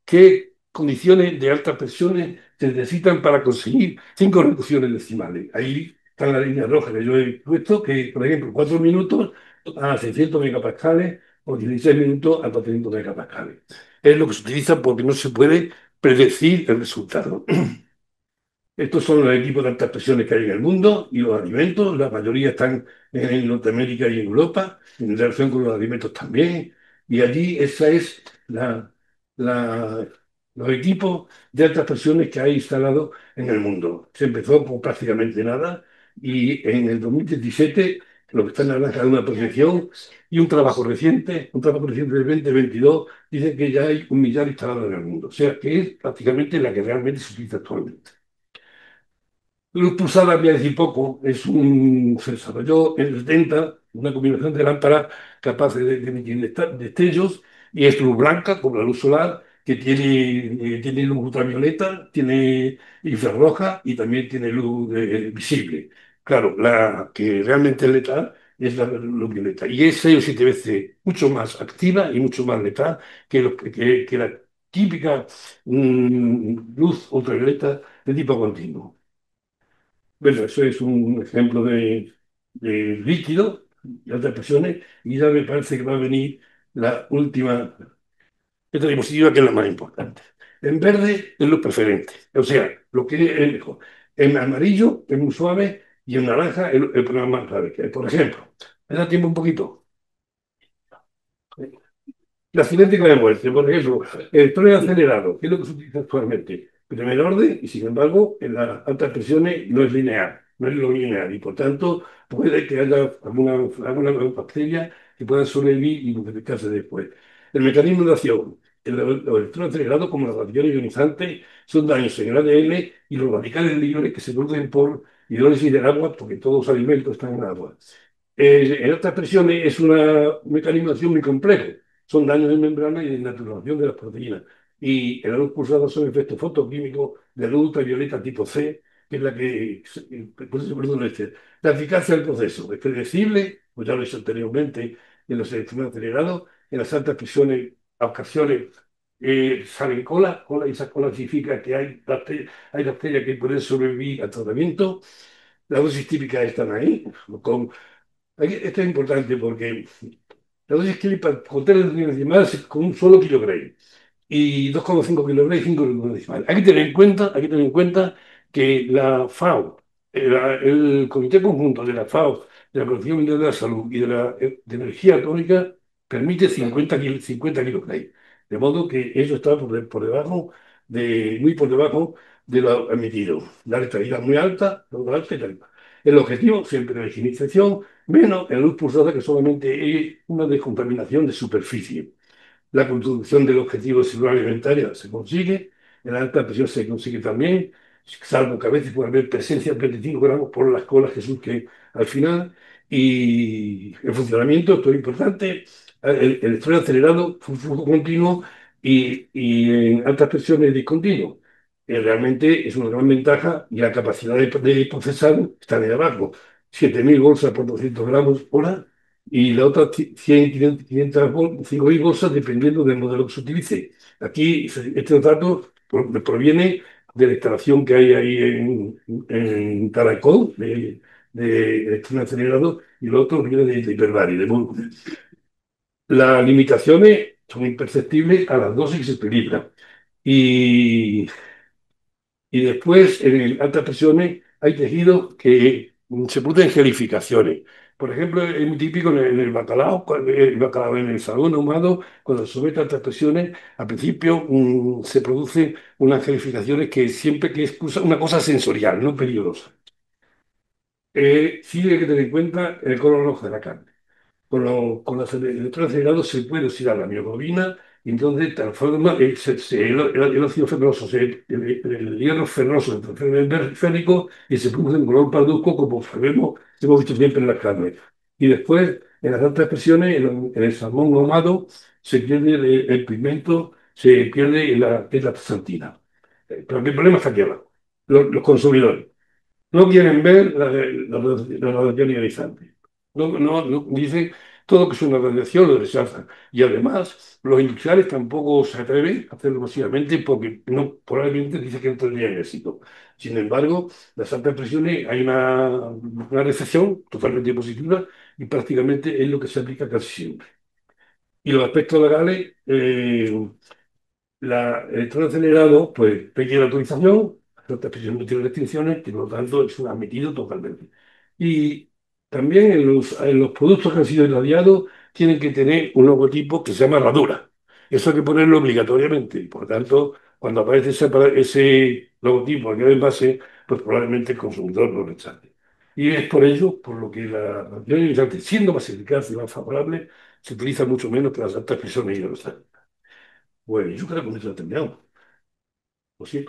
Speaker 6: qué condiciones de altas presiones se necesitan para conseguir 5 reducciones decimales. Ahí está la línea roja que yo he puesto, que, por ejemplo, 4 minutos a 600 megapascales o 16 minutos a 400 megapascales. Es lo que se utiliza porque no se puede predecir el resultado. Estos son los equipos de altas presiones que hay en el mundo y los alimentos. La mayoría están en Norteamérica y en Europa, en relación con los alimentos también. Y allí esa es la- los equipos de altas presiones que hay instalados en el mundo. Se empezó con prácticamente nada y en el 2017 lo que está en naranja es una proyección y un trabajo reciente del 2022, dice que ya hay 1 millar instalado en el mundo. O sea que es prácticamente la que realmente se utiliza actualmente. Luz pulsada, voy a decir poco, se desarrolló en el 70 una combinación de lámparas capaces de emitir destellos y es luz blanca, como la luz solar, que tiene luz ultravioleta, tiene infrarroja y también tiene luz visible. Claro, la que realmente es letal es la luz violeta y es 6 o 7 veces mucho más activa y mucho más letal que la típica luz ultravioleta de tipo continuo. Bueno, eso es un ejemplo de líquido y altas presiones, y ya me parece que va a venir la última, esta diapositiva que es la más importante. En verde es lo preferente, o sea, lo que es mejor. En amarillo es muy suave y en naranja el programa más grave. Por ejemplo, ¿me da tiempo un poquito? La cinética de muerte, por ejemplo, el tren acelerado, que es lo que se utiliza actualmente. Primer orden, y sin embargo, en las altas presiones no es lineal, no es lo lineal, y por tanto puede que haya alguna bacteria que pueda sobrevivir y multiplicarse después. El mecanismo de acción, los electrones acelerados, como las radiaciones ionizantes, son daños en el ADN y los radicales libres que se producen por hidrólisis del agua, porque todos los alimentos están en agua. En altas presiones es un mecanismo de acción muy complejo, son daños de membrana y de naturalización de las proteínas. Y en la luz pulsada son efectos fotoquímicos de luz ultravioleta tipo C, que es la que por eso se produce este. La eficacia del proceso es predecible, pues ya lo he dicho anteriormente, en los electrones acelerados, en las altas presiones, a ocasiones salen cola, y esa cola significa que hay bacterias que pueden sobrevivir al tratamiento. Las dosis típicas están ahí. Esto es importante porque la dosis clínica con 3 con un solo kilogramo y 2,5 kilogramos y 5 kilogramos decimales. Hay que tener en cuenta que la FAO, el Comité Conjunto de la FAO, de la Organización Mundial de la Salud y de Energía Atómica, permite 50 kilogramos. De modo que eso está muy por debajo de lo admitido. La letalidad muy alta, lo alta y tal. El objetivo siempre es la higienización, menos en luz pulsada, que solamente es una descontaminación de superficie. La construcción del objetivo celular alimentaria se consigue, en la alta presión se consigue también, salvo que a veces puede haber presencia de 25 gramos por las colas que surgen al final. Y el funcionamiento, esto es importante, el electrón acelerado, flujo continuo y en altas presiones discontinuo. Realmente es una gran ventaja y la capacidad de procesar está de abajo. 7.000 bolsas por 200 gramos hora y la otra 100, 500, 5.000 bolsas dependiendo del modelo que se utilice. Aquí este dato proviene de la instalación que hay ahí en Caracol, de electrón acelerado, y lo otro viene de Hiperbari, de Burgos. Las limitaciones son imperceptibles a las dosis que se utilizan. Y, y después, en altas presiones, hay tejidos que se producen gelificaciones. Por ejemplo, es muy típico en el bacalao, el bacalao en el salmón ahumado, cuando se somete a altas presiones, al principio se producen unas gelificaciones que siempre que es una cosa sensorial, no peligrosa. Sí hay que tener en cuenta el color rojo de la carne. Con los electrones acelerados se puede oxidar la mioglobina y entonces transforma el óxido ferroso, el hierro ferroso se transforma en férrico y se produce un color parduzco como sabemos, hemos visto siempre en las carnes. Y después, en las altas presiones, en el salmón ahumado, se pierde el pigmento, se pierde la xantina. Pero el problema está aquí abajo. Los consumidores. No quieren ver la radiación ionizante. Dicen todo que es una radiación, lo rechazan. Y además, los industriales tampoco se atreven a hacerlo masivamente porque no, probablemente dicen que no tendrían éxito. Sin embargo, las altas presiones hay una recepción totalmente positiva y prácticamente es lo que se aplica casi siempre. Y los aspectos legales, el electrón acelerado, pues requiere la autorización, la presión no tiene restricciones, y por lo tanto es admitido totalmente. Y también en los productos que han sido irradiados tienen que tener un logotipo que se llama herradura. Eso hay que ponerlo obligatoriamente. Y por lo tanto, cuando aparece ese logotipo al que envase, pues probablemente el consumidor lo rechace. Y es por ello, por lo que la radiación ionizante, siendo más eficaz y más favorable, se utiliza mucho menos que las altas presiones ionizantes. Pues yo creo que con eso he terminado. ¿O sí?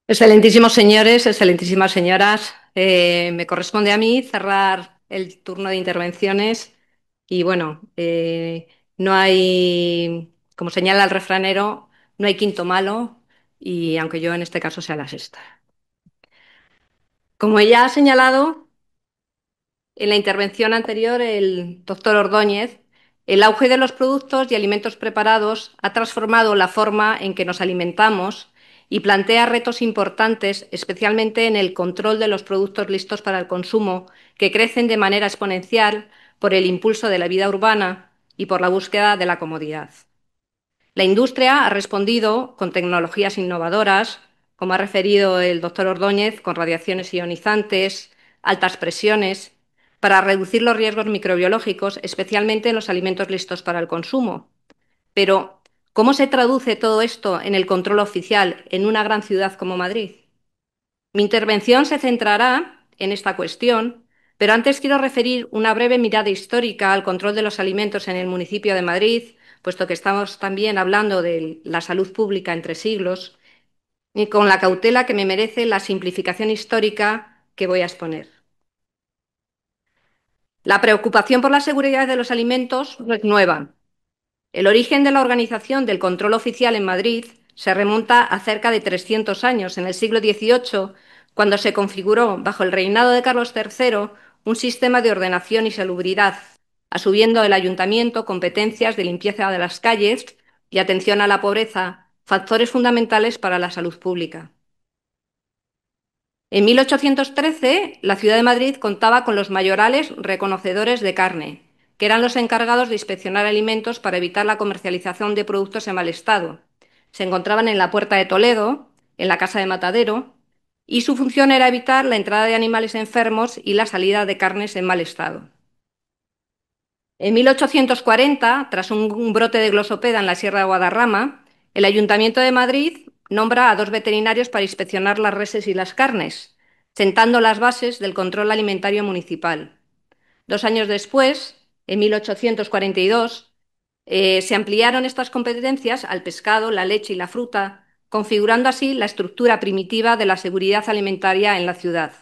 Speaker 7: Excelentísimos señores, excelentísimas señoras, me corresponde a mí cerrar el turno de intervenciones y bueno, no hay, como señala el refranero, no hay quinto malo y aunque yo en este caso sea la sexta. Como ya ha señalado en la intervención anterior el doctor Ordóñez, el auge de los productos y alimentos preparados ha transformado la forma en que nos alimentamos y plantea retos importantes, especialmente en el control de los productos listos para el consumo, que crecen de manera exponencial por el impulso de la vida urbana y por la búsqueda de la comodidad. La industria ha respondido con tecnologías innovadoras, como ha referido el doctor Ordóñez, con radiaciones ionizantes, altas presiones, para reducir los riesgos microbiológicos, especialmente en los alimentos listos para el consumo. Pero, ¿cómo se traduce todo esto en el control oficial en una gran ciudad como Madrid? Mi intervención se centrará en esta cuestión, pero antes quiero referir una breve mirada histórica al control de los alimentos en el municipio de Madrid, puesto que estamos también hablando de la salud pública entre siglos, y con la cautela que me merece la simplificación histórica que voy a exponer. La preocupación por la seguridad de los alimentos no es nueva. El origen de la organización del control oficial en Madrid se remonta a cerca de 300 años, en el siglo XVIII, cuando se configuró, bajo el reinado de Carlos III, un sistema de ordenación y salubridad, asumiendo el ayuntamiento competencias de limpieza de las calles y atención a la pobreza, factores fundamentales para la salud pública. En 1813, la ciudad de Madrid contaba con los mayorales reconocedores de carne, que eran los encargados de inspeccionar alimentos para evitar la comercialización de productos en mal estado. Se encontraban en la Puerta de Toledo, en la Casa de Matadero, y su función era evitar la entrada de animales enfermos y la salida de carnes en mal estado. En 1840, tras un brote de glosopeda en la Sierra de Guadarrama, el Ayuntamiento de Madrid nombra a 2 veterinarios para inspeccionar las reses y las carnes, sentando las bases del control alimentario municipal. 2 años después, en 1842, se ampliaron estas competencias al pescado, la leche y la fruta, configurando así la estructura primitiva de la seguridad alimentaria en la ciudad.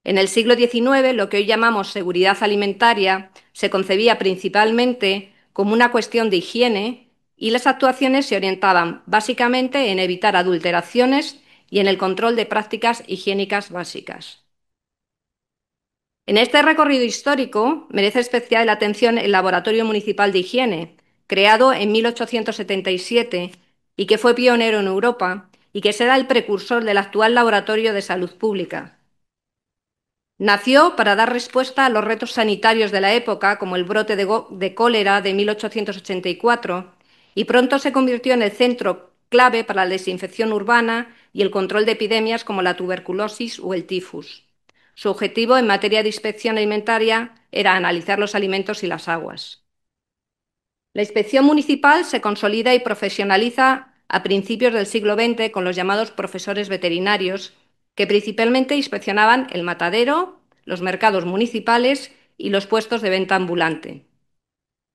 Speaker 7: En el siglo XIX, lo que hoy llamamos seguridad alimentaria se concebía principalmente como una cuestión de higiene y las actuaciones se orientaban básicamente en evitar adulteraciones y en el control de prácticas higiénicas básicas. En este recorrido histórico merece especial atención el Laboratorio Municipal de Higiene, creado en 1877 y que fue pionero en Europa y que será el precursor del actual Laboratorio de Salud Pública. Nació para dar respuesta a los retos sanitarios de la época, como el brote de cólera de 1884, y pronto se convirtió en el centro clave para la desinfección urbana y el control de epidemias como la tuberculosis o el tifus. Su objetivo en materia de inspección alimentaria era analizar los alimentos y las aguas. La inspección municipal se consolida y profesionaliza a principios del siglo XX con los llamados profesores veterinarios, que principalmente inspeccionaban el matadero, los mercados municipales y los puestos de venta ambulante.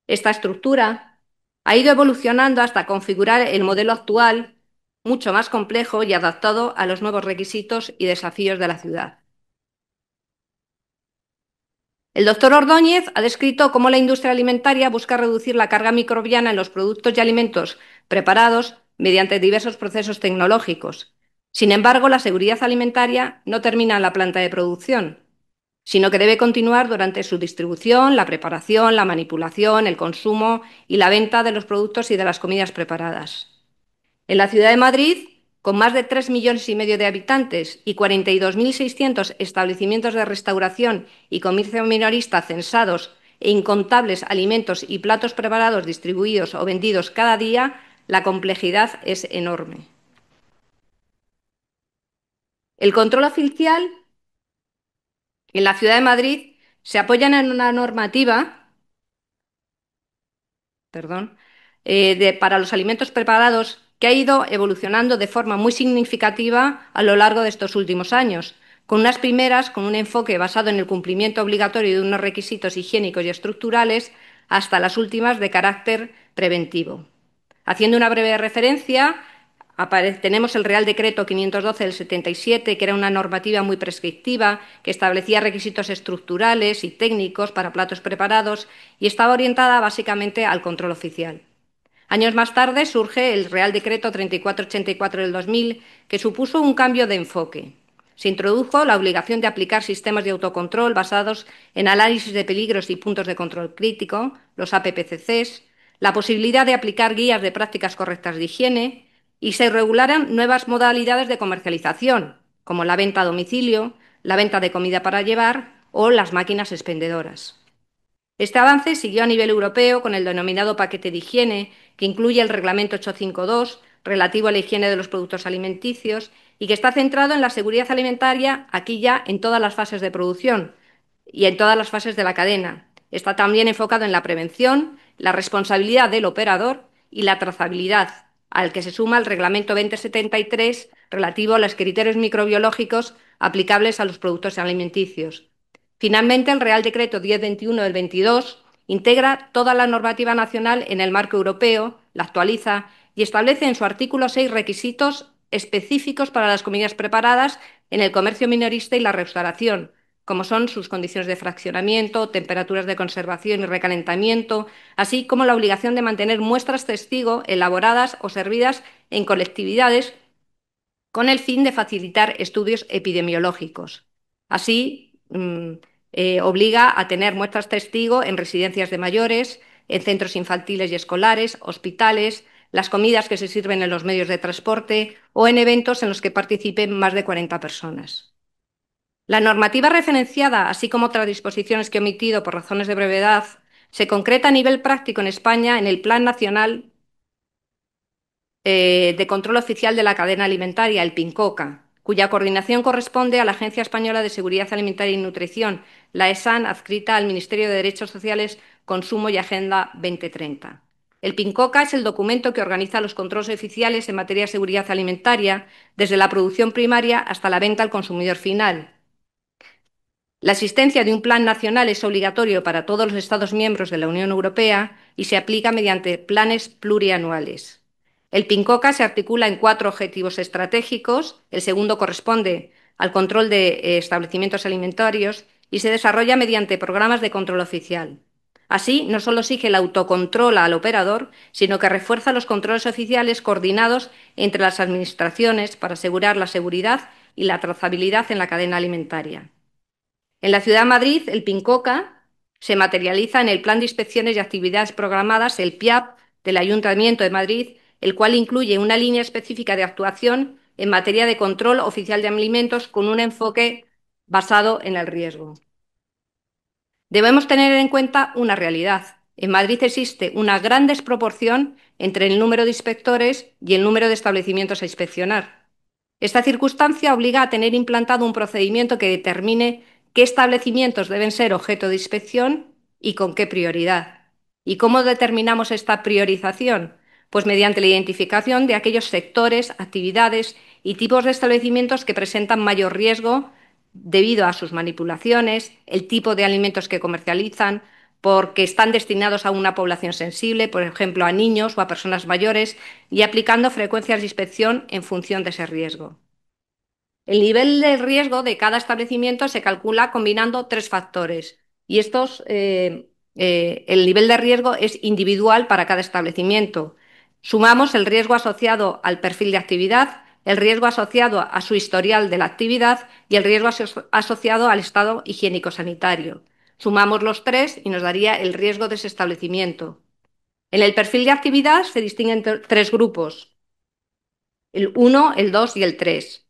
Speaker 7: Esta estructura ha ido evolucionando hasta configurar el modelo actual, mucho más complejo y adaptado a los nuevos requisitos y desafíos de la ciudad. El doctor Ordóñez ha descrito cómo la industria alimentaria busca reducir la carga microbiana en los productos y alimentos preparados mediante diversos procesos tecnológicos. Sin embargo, la seguridad alimentaria no termina en la planta de producción, sino que debe continuar durante su distribución, la preparación, la manipulación, el consumo y la venta de los productos y de las comidas preparadas. En la ciudad de Madrid, con más de 3,5 millones de habitantes y 42.600 establecimientos de restauración y comercio minorista censados e incontables alimentos y platos preparados distribuidos o vendidos cada día, la complejidad es enorme. El control oficial en la ciudad de Madrid se apoya en una normativa para los alimentos preparados que ha ido evolucionando de forma muy significativa a lo largo de estos últimos años, con unas primeras con un enfoque basado en el cumplimiento obligatorio de unos requisitos higiénicos y estructurales, hasta las últimas de carácter preventivo. Haciendo una breve referencia, tenemos el Real Decreto 512 del 77, que era una normativa muy prescriptiva, que establecía requisitos estructurales y técnicos para platos preparados y estaba orientada básicamente al control oficial. Años más tarde surge el Real Decreto 3484 del 2000, que supuso un cambio de enfoque. Se introdujo la obligación de aplicar sistemas de autocontrol basados en análisis de peligros y puntos de control crítico, los APPCCs, la posibilidad de aplicar guías de prácticas correctas de higiene y se regularan nuevas modalidades de comercialización, como la venta a domicilio, la venta de comida para llevar o las máquinas expendedoras. Este avance siguió a nivel europeo con el denominado paquete de higiene, que incluye el Reglamento 852, relativo a la higiene de los productos alimenticios, y que está centrado en la seguridad alimentaria aquí ya en todas las fases de producción y en todas las fases de la cadena. Está también enfocado en la prevención, la responsabilidad del operador y la trazabilidad, al que se suma el Reglamento 2073 relativo a los criterios microbiológicos aplicables a los productos alimenticios. Finalmente, el Real Decreto 1021 del 22 integra toda la normativa nacional en el marco europeo, la actualiza y establece en su artículo 6 requisitos específicos para las comidas preparadas en el comercio minorista y la restauración, como son sus condiciones de fraccionamiento, temperaturas de conservación y recalentamiento, así como la obligación de mantener muestras testigo elaboradas o servidas en colectividades con el fin de facilitar estudios epidemiológicos. Así, obliga a tener muestras testigo en residencias de mayores, en centros infantiles y escolares, hospitales, las comidas que se sirven en los medios de transporte o en eventos en los que participen más de 40 personas. La normativa referenciada, así como otras disposiciones que he omitido por razones de brevedad, se concreta a nivel práctico en España en el Plan Nacional de Control Oficial de la Cadena Alimentaria, el PINCOCA, cuya coordinación corresponde a la Agencia Española de Seguridad Alimentaria y Nutrición, la ESAN, adscrita al Ministerio de Derechos Sociales Consumo y Agenda 2030. El PINCOCA es el documento que organiza los controles oficiales en materia de seguridad alimentaria, desde la producción primaria hasta la venta al consumidor final. La existencia de un plan nacional es obligatorio para todos los Estados miembros de la Unión Europea y se aplica mediante planes plurianuales. El PINCOCA se articula en 4 objetivos estratégicos. El segundo corresponde al control de establecimientos alimentarios y se desarrolla mediante programas de control oficial. Así, no solo exige el autocontrol al operador, sino que refuerza los controles oficiales coordinados entre las administraciones para asegurar la seguridad y la trazabilidad en la cadena alimentaria. En la Ciudad de Madrid, el PINCOCA se materializa en el Plan de Inspecciones y Actividades Programadas, el PIAP, del Ayuntamiento de Madrid, el cual incluye una línea específica de actuación en materia de control oficial de alimentos con un enfoque basado en el riesgo. Debemos tener en cuenta una realidad. En Madrid existe una gran desproporción entre el número de inspectores y el número de establecimientos a inspeccionar. Esta circunstancia obliga a tener implantado un procedimiento que determine qué establecimientos deben ser objeto de inspección y con qué prioridad. ¿Y cómo determinamos esta priorización? Pues mediante la identificación de aquellos sectores, actividades y tipos de establecimientos que presentan mayor riesgo debido a sus manipulaciones, el tipo de alimentos que comercializan, porque están destinados a una población sensible, por ejemplo, a niños o a personas mayores, y aplicando frecuencias de inspección en función de ese riesgo. El nivel de riesgo de cada establecimiento se calcula combinando 3 factores y el nivel de riesgo es individual para cada establecimiento. Sumamos el riesgo asociado al perfil de actividad, el riesgo asociado a su historial de la actividad y el riesgo asociado al estado higiénico-sanitario. Sumamos los 3 y nos daría el riesgo de ese establecimiento. En el perfil de actividad se distinguen 3 grupos, el 1, el 2 y el 3.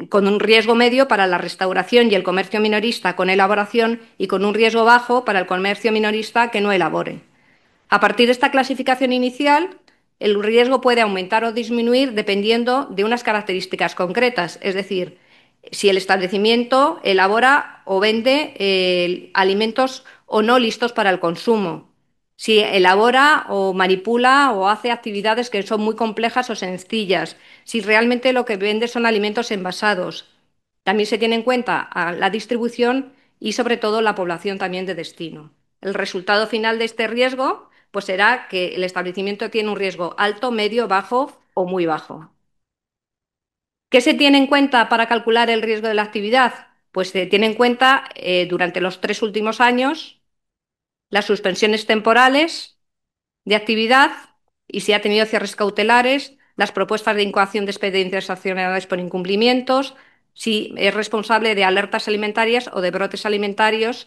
Speaker 7: Con un riesgo medio para la restauración y el comercio minorista con elaboración y con un riesgo bajo para el comercio minorista que no elabore. A partir de esta clasificación inicial, el riesgo puede aumentar o disminuir dependiendo de unas características concretas, es decir, si el establecimiento elabora o vende alimentos o no listos para el consumo, si elabora o manipula o hace actividades que son muy complejas o sencillas, si realmente lo que vende son alimentos envasados. También se tiene en cuenta la distribución y sobre todo la población también de destino. El resultado final de este riesgo pues será que el establecimiento tiene un riesgo alto, medio, bajo o muy bajo. ¿Qué se tiene en cuenta para calcular el riesgo de la actividad? Pues se tiene en cuenta durante los 3 últimos años las suspensiones temporales de actividad y si ha tenido cierres cautelares, las propuestas de incoación de expedientes sancionadores por incumplimientos, si es responsable de alertas alimentarias o de brotes alimentarios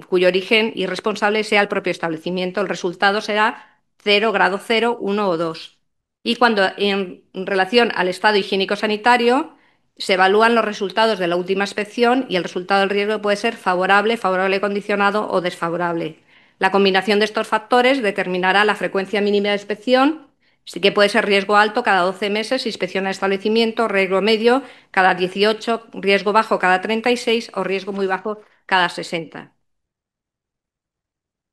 Speaker 7: cuyo origen y responsable sea el propio establecimiento. El resultado será 0, grado 0, 1 o 2. Y cuando en relación al estado higiénico-sanitario se evalúan los resultados de la última inspección y el resultado del riesgo puede ser favorable, favorable condicionado o desfavorable. La combinación de estos factores determinará la frecuencia mínima de inspección, sí que puede ser riesgo alto cada 12 meses, inspección al establecimiento, riesgo medio cada 18, riesgo bajo cada 36 o riesgo muy bajo cada 60.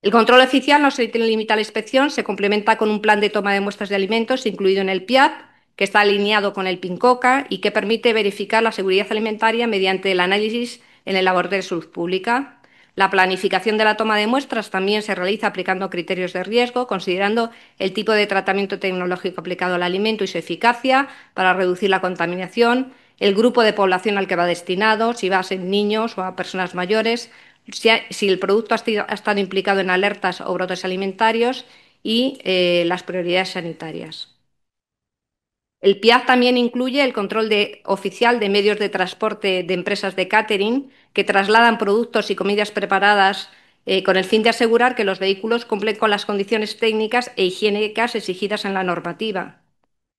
Speaker 7: El control oficial no se limita a la inspección, se complementa con un plan de toma de muestras de alimentos incluido en el PIAP, que está alineado con el PINCOCA y que permite verificar la seguridad alimentaria mediante el análisis en el laboratorio de salud pública. La planificación de la toma de muestras también se realiza aplicando criterios de riesgo, considerando el tipo de tratamiento tecnológico aplicado al alimento y su eficacia para reducir la contaminación, el grupo de población al que va destinado, si va a ser niños o a personas mayores, si el producto ha estado implicado en alertas o brotes alimentarios y las prioridades sanitarias. El PIAF también incluye el control oficial de medios de transporte de empresas de catering que trasladan productos y comidas preparadas con el fin de asegurar que los vehículos cumplen con las condiciones técnicas e higiénicas exigidas en la normativa.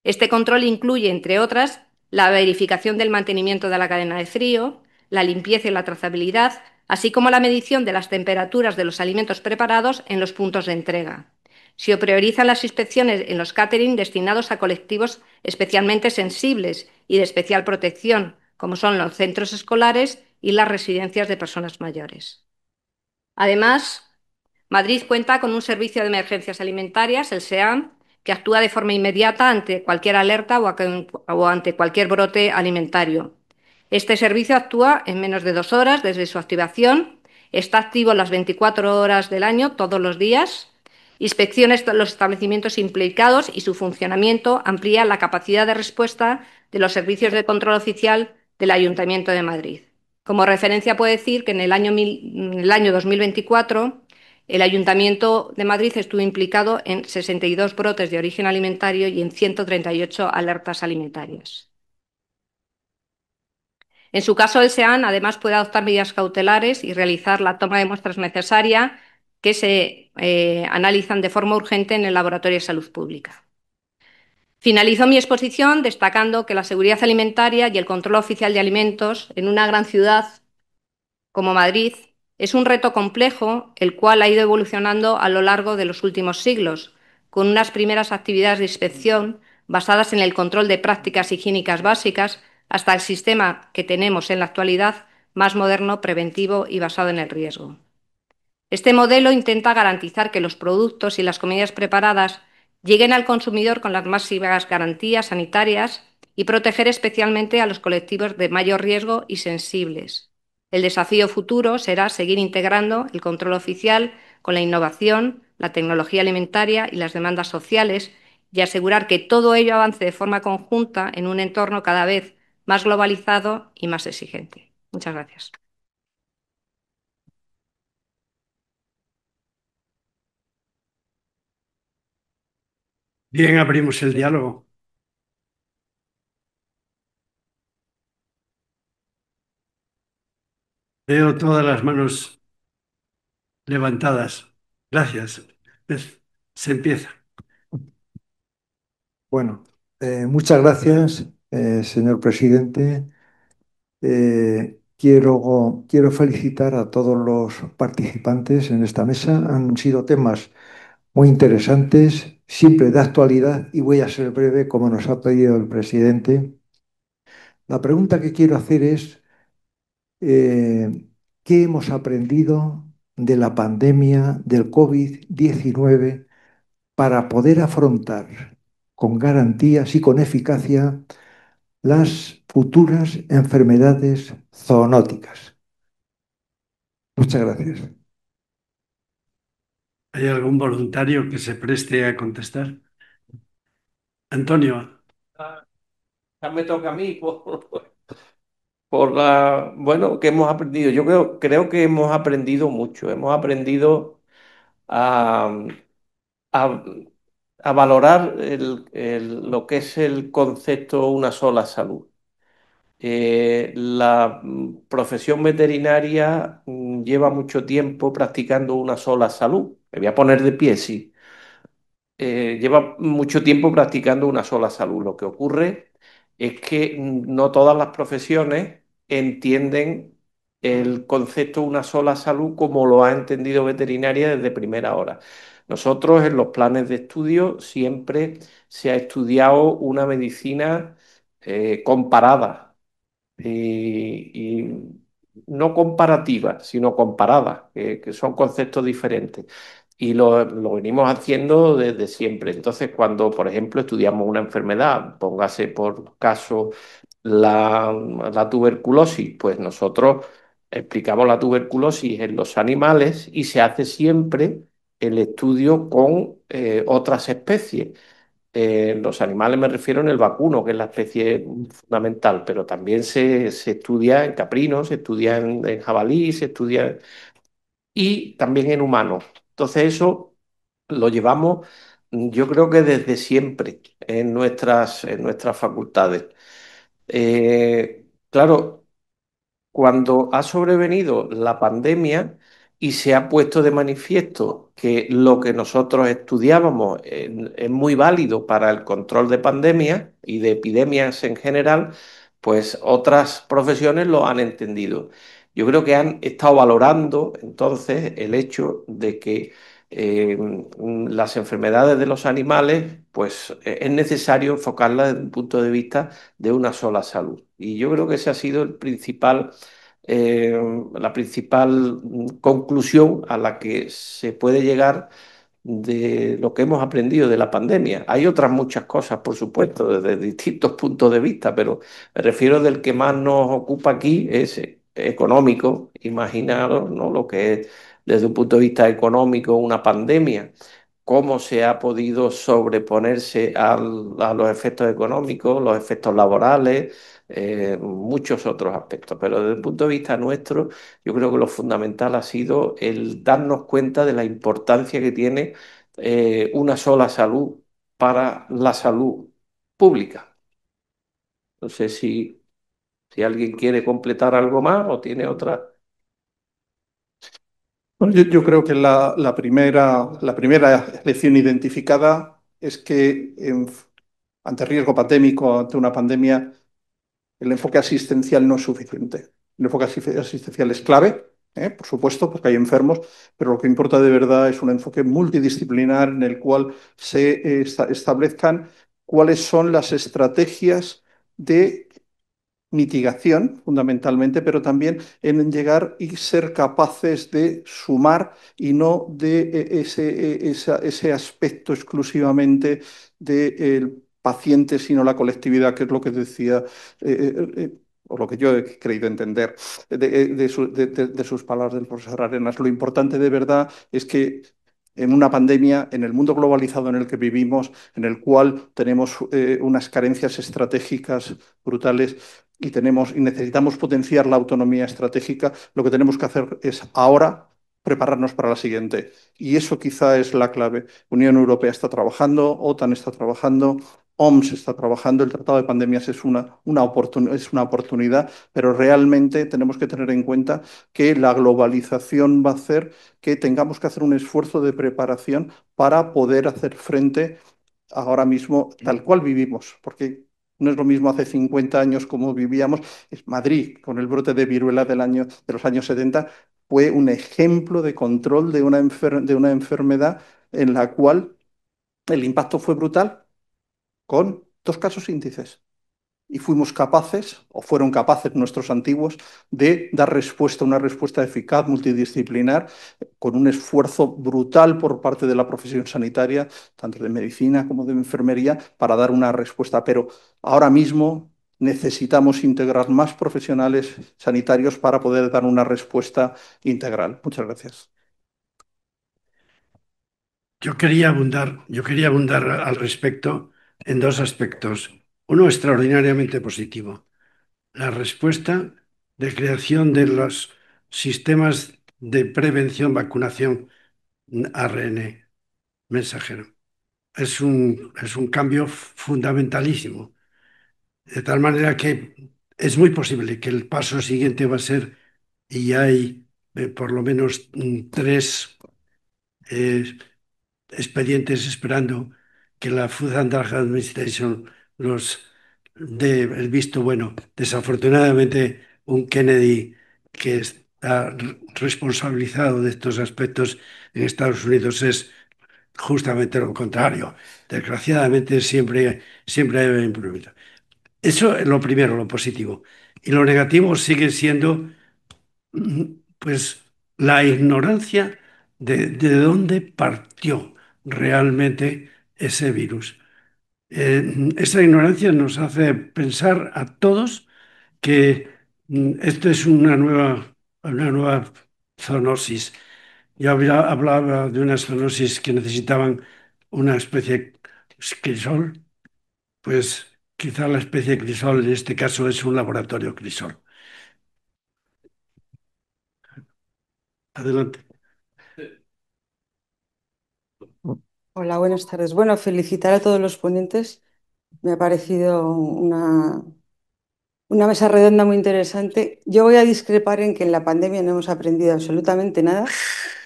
Speaker 7: Este control incluye, entre otras, la verificación del mantenimiento de la cadena de frío, la limpieza y la trazabilidad, así como la medición de las temperaturas de los alimentos preparados en los puntos de entrega. Se priorizan las inspecciones en los catering destinados a colectivos especialmente sensibles y de especial protección, como son los centros escolares y las residencias de personas mayores. Además, Madrid cuenta con un servicio de emergencias alimentarias, el SEAM, que actúa de forma inmediata ante cualquier alerta o ante cualquier brote alimentario. Este servicio actúa en menos de 2 horas desde su activación, está activo las 24 horas del año, todos los días, inspecciona los establecimientos implicados y su funcionamiento amplía la capacidad de respuesta de los servicios de control oficial del Ayuntamiento de Madrid. Como referencia puedo decir que en el año 2024 el Ayuntamiento de Madrid estuvo implicado en 62 brotes de origen alimentario y en 138 alertas alimentarias. En su caso, el SEAN además puede adoptar medidas cautelares y realizar la toma de muestras necesaria que se analizan de forma urgente en el Laboratorio de Salud Pública. Finalizo mi exposición destacando que la seguridad alimentaria y el control oficial de alimentos en una gran ciudad como Madrid es un reto complejo, el cual ha ido evolucionando a lo largo de los últimos siglos, con unas primeras actividades de inspección basadas en el control de prácticas higiénicas básicas, hasta el sistema que tenemos en la actualidad, más moderno, preventivo y basado en el riesgo. Este modelo intenta garantizar que los productos y las comidas preparadas lleguen al consumidor con las máximas garantías sanitarias y proteger especialmente a los colectivos de mayor riesgo y sensibles. El desafío futuro será seguir integrando el control oficial con la innovación, la tecnología alimentaria y las demandas sociales y asegurar que todo ello avance de forma conjunta en un entorno cada vez más globalizado y más exigente. Muchas gracias.
Speaker 2: Bien, abrimos el diálogo. Veo todas las manos levantadas. Gracias. Se empieza.
Speaker 8: Bueno, muchas gracias, señor presidente. Quiero felicitar a todos los participantes en esta mesa. Han sido temas muy interesantes, siempre de actualidad, y voy a ser breve como nos ha pedido el presidente. La pregunta que quiero hacer es, ¿qué hemos aprendido de la pandemia del COVID-19 para poder afrontar con garantías y con eficacia las futuras enfermedades zoonóticas? Muchas gracias.
Speaker 2: ¿Hay algún voluntario que se preste a contestar? Antonio.
Speaker 3: Ya me toca a mí bueno, que hemos aprendido. Yo creo que hemos aprendido mucho. Hemos aprendido a, a- a valorar lo que es el concepto una sola salud. La profesión veterinaria lleva mucho tiempo practicando una sola salud. Me voy a poner de pie, sí. Lleva mucho tiempo practicando una sola salud. Lo que ocurre es que no todas las profesiones entienden el concepto una sola salud como lo ha entendido veterinaria desde primera hora. Nosotros en los planes de estudio siempre se ha estudiado una medicina comparada y no comparativa, sino comparada, que son conceptos diferentes. Y lo venimos haciendo desde siempre. Entonces, cuando, por ejemplo, estudiamos una enfermedad, póngase por caso la tuberculosis, pues nosotros explicamos la tuberculosis en los animales y se hace siempre el estudio con otras especies. Los animales me refiero en el vacuno, que es la especie fundamental, pero también se estudia en caprinos, se estudia en jabalí, se estudia y también en humanos. Entonces eso lo llevamos, yo creo que desde siempre en nuestras facultades. Claro, cuando ha sobrevenido la pandemia y se ha puesto de manifiesto que lo que nosotros estudiábamos es muy válido para el control de pandemias y de epidemias en general, pues otras profesiones lo han entendido. Yo creo que han estado valorando entonces el hecho de que las enfermedades de los animales, pues es necesario enfocarlas desde un punto de vista de una sola salud. Y yo creo que ese ha sido el principal la principal conclusión a la que se puede llegar de lo que hemos aprendido de la pandemia. Hay otras muchas cosas, por supuesto, desde distintos puntos de vista, pero me refiero del que más nos ocupa aquí es económico. Imaginaros, ¿no?, lo que es desde un punto de vista económico una pandemia, cómo se ha podido sobreponerse a los efectos económicos, los efectos laborales, muchos otros aspectos. Pero desde el punto de vista nuestro, yo creo que lo fundamental ha sido el darnos cuenta de la importancia que tiene una sola salud para la salud pública. No sé si alguien quiere completar algo más o tiene otra.
Speaker 5: Bueno, yo creo que la primera lección identificada es que ante riesgo pandémico, ante una pandemia, el enfoque asistencial no es suficiente. El enfoque asistencial es clave, por supuesto, porque hay enfermos, pero lo que importa de verdad es un enfoque multidisciplinar en el cual se establezcan cuáles son las estrategias de mitigación, fundamentalmente, pero también en llegar y ser capaces de sumar y no de ese aspecto exclusivamente del paciente, sino la colectividad, que es lo que decía, o lo que yo he creído entender de sus palabras del profesor Arenas. Lo importante de verdad es que en una pandemia, en el mundo globalizado en el que vivimos, en el cual tenemos unas carencias estratégicas brutales, y necesitamos potenciar la autonomía estratégica, lo que tenemos que hacer es ahora prepararnos para la siguiente. Y eso quizá es la clave. Unión Europea está trabajando, OTAN está trabajando, OMS está trabajando, el Tratado de Pandemias es es una oportunidad, pero realmente tenemos que tener en cuenta que la globalización va a hacer que tengamos que hacer un esfuerzo de preparación para poder hacer frente ahora mismo tal cual vivimos, porque no es lo mismo hace 50 años como vivíamos. Es Madrid, con el brote de viruela de los años 70, fue un ejemplo de control de una enfermedad en la cual el impacto fue brutal, con 2 casos índices. Y fuimos capaces, o fueron capaces nuestros antiguos, de dar respuesta, una respuesta eficaz, multidisciplinar, con un esfuerzo brutal por parte de la profesión sanitaria, tanto de medicina como de enfermería, para dar una respuesta. Pero ahora mismo necesitamos integrar más profesionales sanitarios para poder dar una respuesta integral. Muchas gracias.
Speaker 2: Yo quería abundar al respecto en dos aspectos. Uno extraordinariamente positivo, la respuesta de creación de los sistemas de prevención, vacunación ARN mensajero. Es un cambio fundamentalísimo. De tal manera que es muy posible que el paso siguiente va a ser, y hay por lo menos tres eh, expedientes esperando que la Food and Drug Administration los dé el visto bueno. Desafortunadamente, un Kennedy que está responsabilizado de estos aspectos en Estados Unidos es justamente lo contrario. Desgraciadamente, siempre hay improvisa. Eso es lo primero, lo positivo. Y lo negativo sigue siendo, pues, la ignorancia de dónde partió realmente ese virus. Esa ignorancia nos hace pensar a todos que esto es una nueva zoonosis. Yo hablaba de una zoonosis que necesitaban una especie crisol, pues quizá la especie crisol en este caso es un laboratorio crisol. Adelante.
Speaker 9: Hola, buenas tardes. Bueno, felicitar a todos los ponentes. Me ha parecido una mesa redonda muy interesante. Yo voy a discrepar en que en la pandemia no hemos aprendido absolutamente nada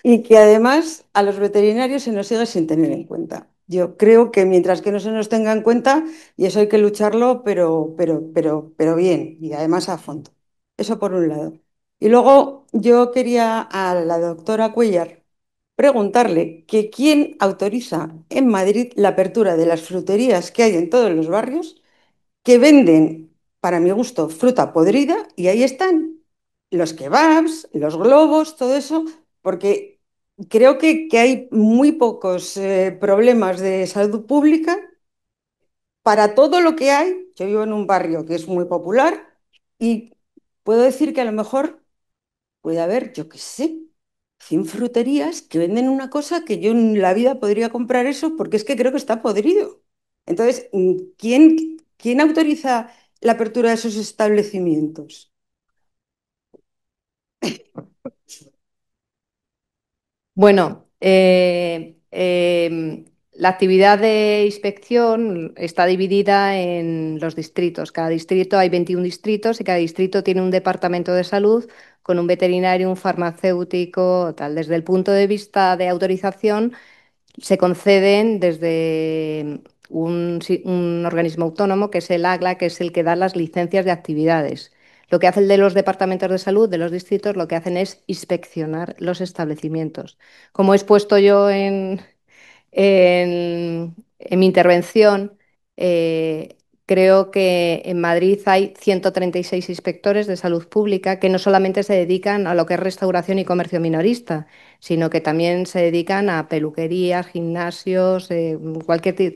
Speaker 9: y que además a los veterinarios se nos sigue sin tener en cuenta. Yo creo que mientras que no se nos tenga en cuenta, y eso hay que lucharlo, pero bien, y además a fondo. Eso por un lado. Y luego yo quería a la doctora Cuellar preguntarle que quién autoriza en Madrid la apertura de las fruterías que hay en todos los barrios que venden, para mi gusto, fruta podrida y ahí están. los kebabs, los globos, todo eso, porque creo que hay muy pocos problemas de salud pública para todo lo que hay. Yo vivo en un barrio que es muy popular y puedo decir que a lo mejor puede haber, yo qué sé, 100 fruterías que venden una cosa que yo en la vida podría comprar eso porque es que creo que está podrido. Entonces, ¿quién autoriza la apertura de esos establecimientos?
Speaker 7: Bueno, la actividad de inspección está dividida en los distritos. Cada distrito hay 21 distritos y cada distrito tiene un departamento de salud con un veterinario, un farmacéutico, tal. Desde el punto de vista de autorización, se conceden desde un organismo autónomo, que es el AGLA, que es el que da las licencias de actividades. Lo que hace el de los departamentos de salud, de los distritos, lo que hacen es inspeccionar los establecimientos. Como he expuesto yo en mi intervención, eh, creo que en Madrid hay 136 inspectores de salud pública que no solamente se dedican a lo que es restauración y comercio minorista, sino que también se dedican a peluquerías, gimnasios,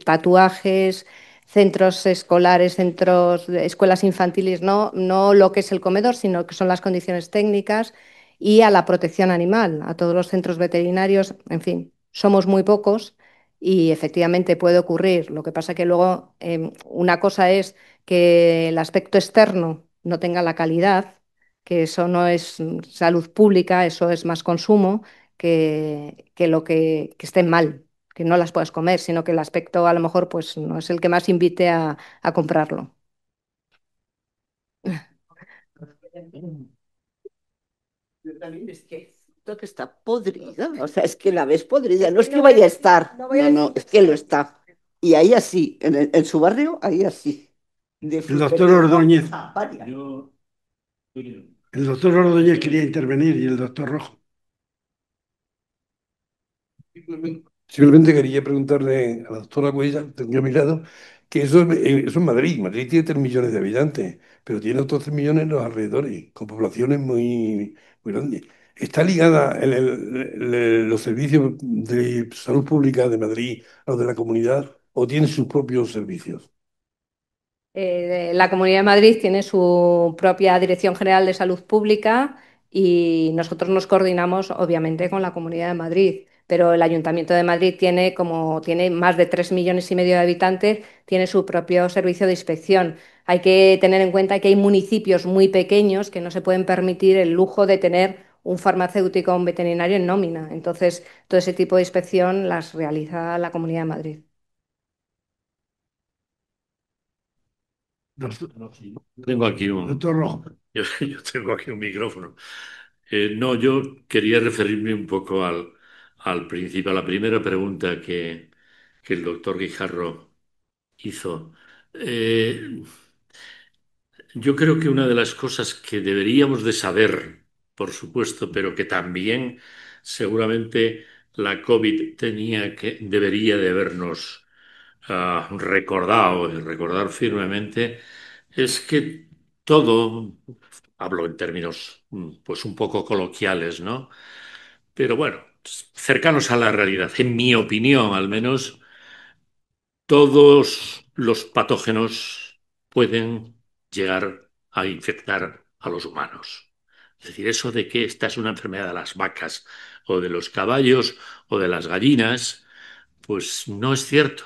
Speaker 7: tatuajes, centros escolares, centros, escuelas infantiles, no lo que es el comedor, sino que son las condiciones técnicas y a la protección animal, a todos los centros veterinarios, en fin, somos muy pocos y efectivamente puede ocurrir. Lo que pasa que luego una cosa es que el aspecto externo no tenga la calidad, que eso no es salud pública, eso es más consumo, que lo que estén mal, que no las puedas comer, sino que el aspecto a lo mejor pues no es el que más invite a comprarlo.
Speaker 10: Es que esto que está podrida, o sea, es que la ves podrida, no es que vaya a estar, no, es que lo está. Y ahí así, en su barrio, ahí así, de
Speaker 2: El doctor
Speaker 10: frutería, ¿no?
Speaker 2: Ordóñez,
Speaker 10: Varias.
Speaker 2: el doctor Ordóñez quería intervenir y el doctor Rojo.
Speaker 6: Simplemente quería preguntarle a la doctora Cuella, que tengo a mi lado, que eso es Madrid. Madrid tiene 3 millones de habitantes, pero tiene otros 3 millones en los alrededores, con poblaciones muy grandes. ¿Está ligada los servicios de salud pública de Madrid a los de la comunidad o tiene sus propios servicios?
Speaker 7: La Comunidad de Madrid tiene su propia Dirección General de Salud Pública y nosotros nos coordinamos, obviamente, con la Comunidad de Madrid. Pero el Ayuntamiento de Madrid tiene, como tiene más de 3,5 millones de habitantes, tiene su propio servicio de inspección. Hay que tener en cuenta que hay municipios muy pequeños que no se pueden permitir el lujo de tener un farmacéutico o un veterinario en nómina. Entonces, todo ese tipo de inspección las realiza la Comunidad de Madrid.
Speaker 4: Tengo aquí
Speaker 2: Doctor Rojo.
Speaker 4: yo tengo aquí un micrófono. No, yo quería referirme un poco al principio, a la primera pregunta que el doctor Guijarro hizo. Eh, yo creo que una de las cosas que deberíamos de saber, por supuesto, pero que también seguramente la COVID debería de habernos recordado y recordar firmemente, es que todo, hablo en términos pues un poco coloquiales, ¿no? Pero bueno, cercanos a la realidad, en mi opinión al menos, todos los patógenos pueden llegar a infectar a los humanos. Es decir, eso de que esta es una enfermedad de las vacas o de los caballos o de las gallinas, pues no es cierto.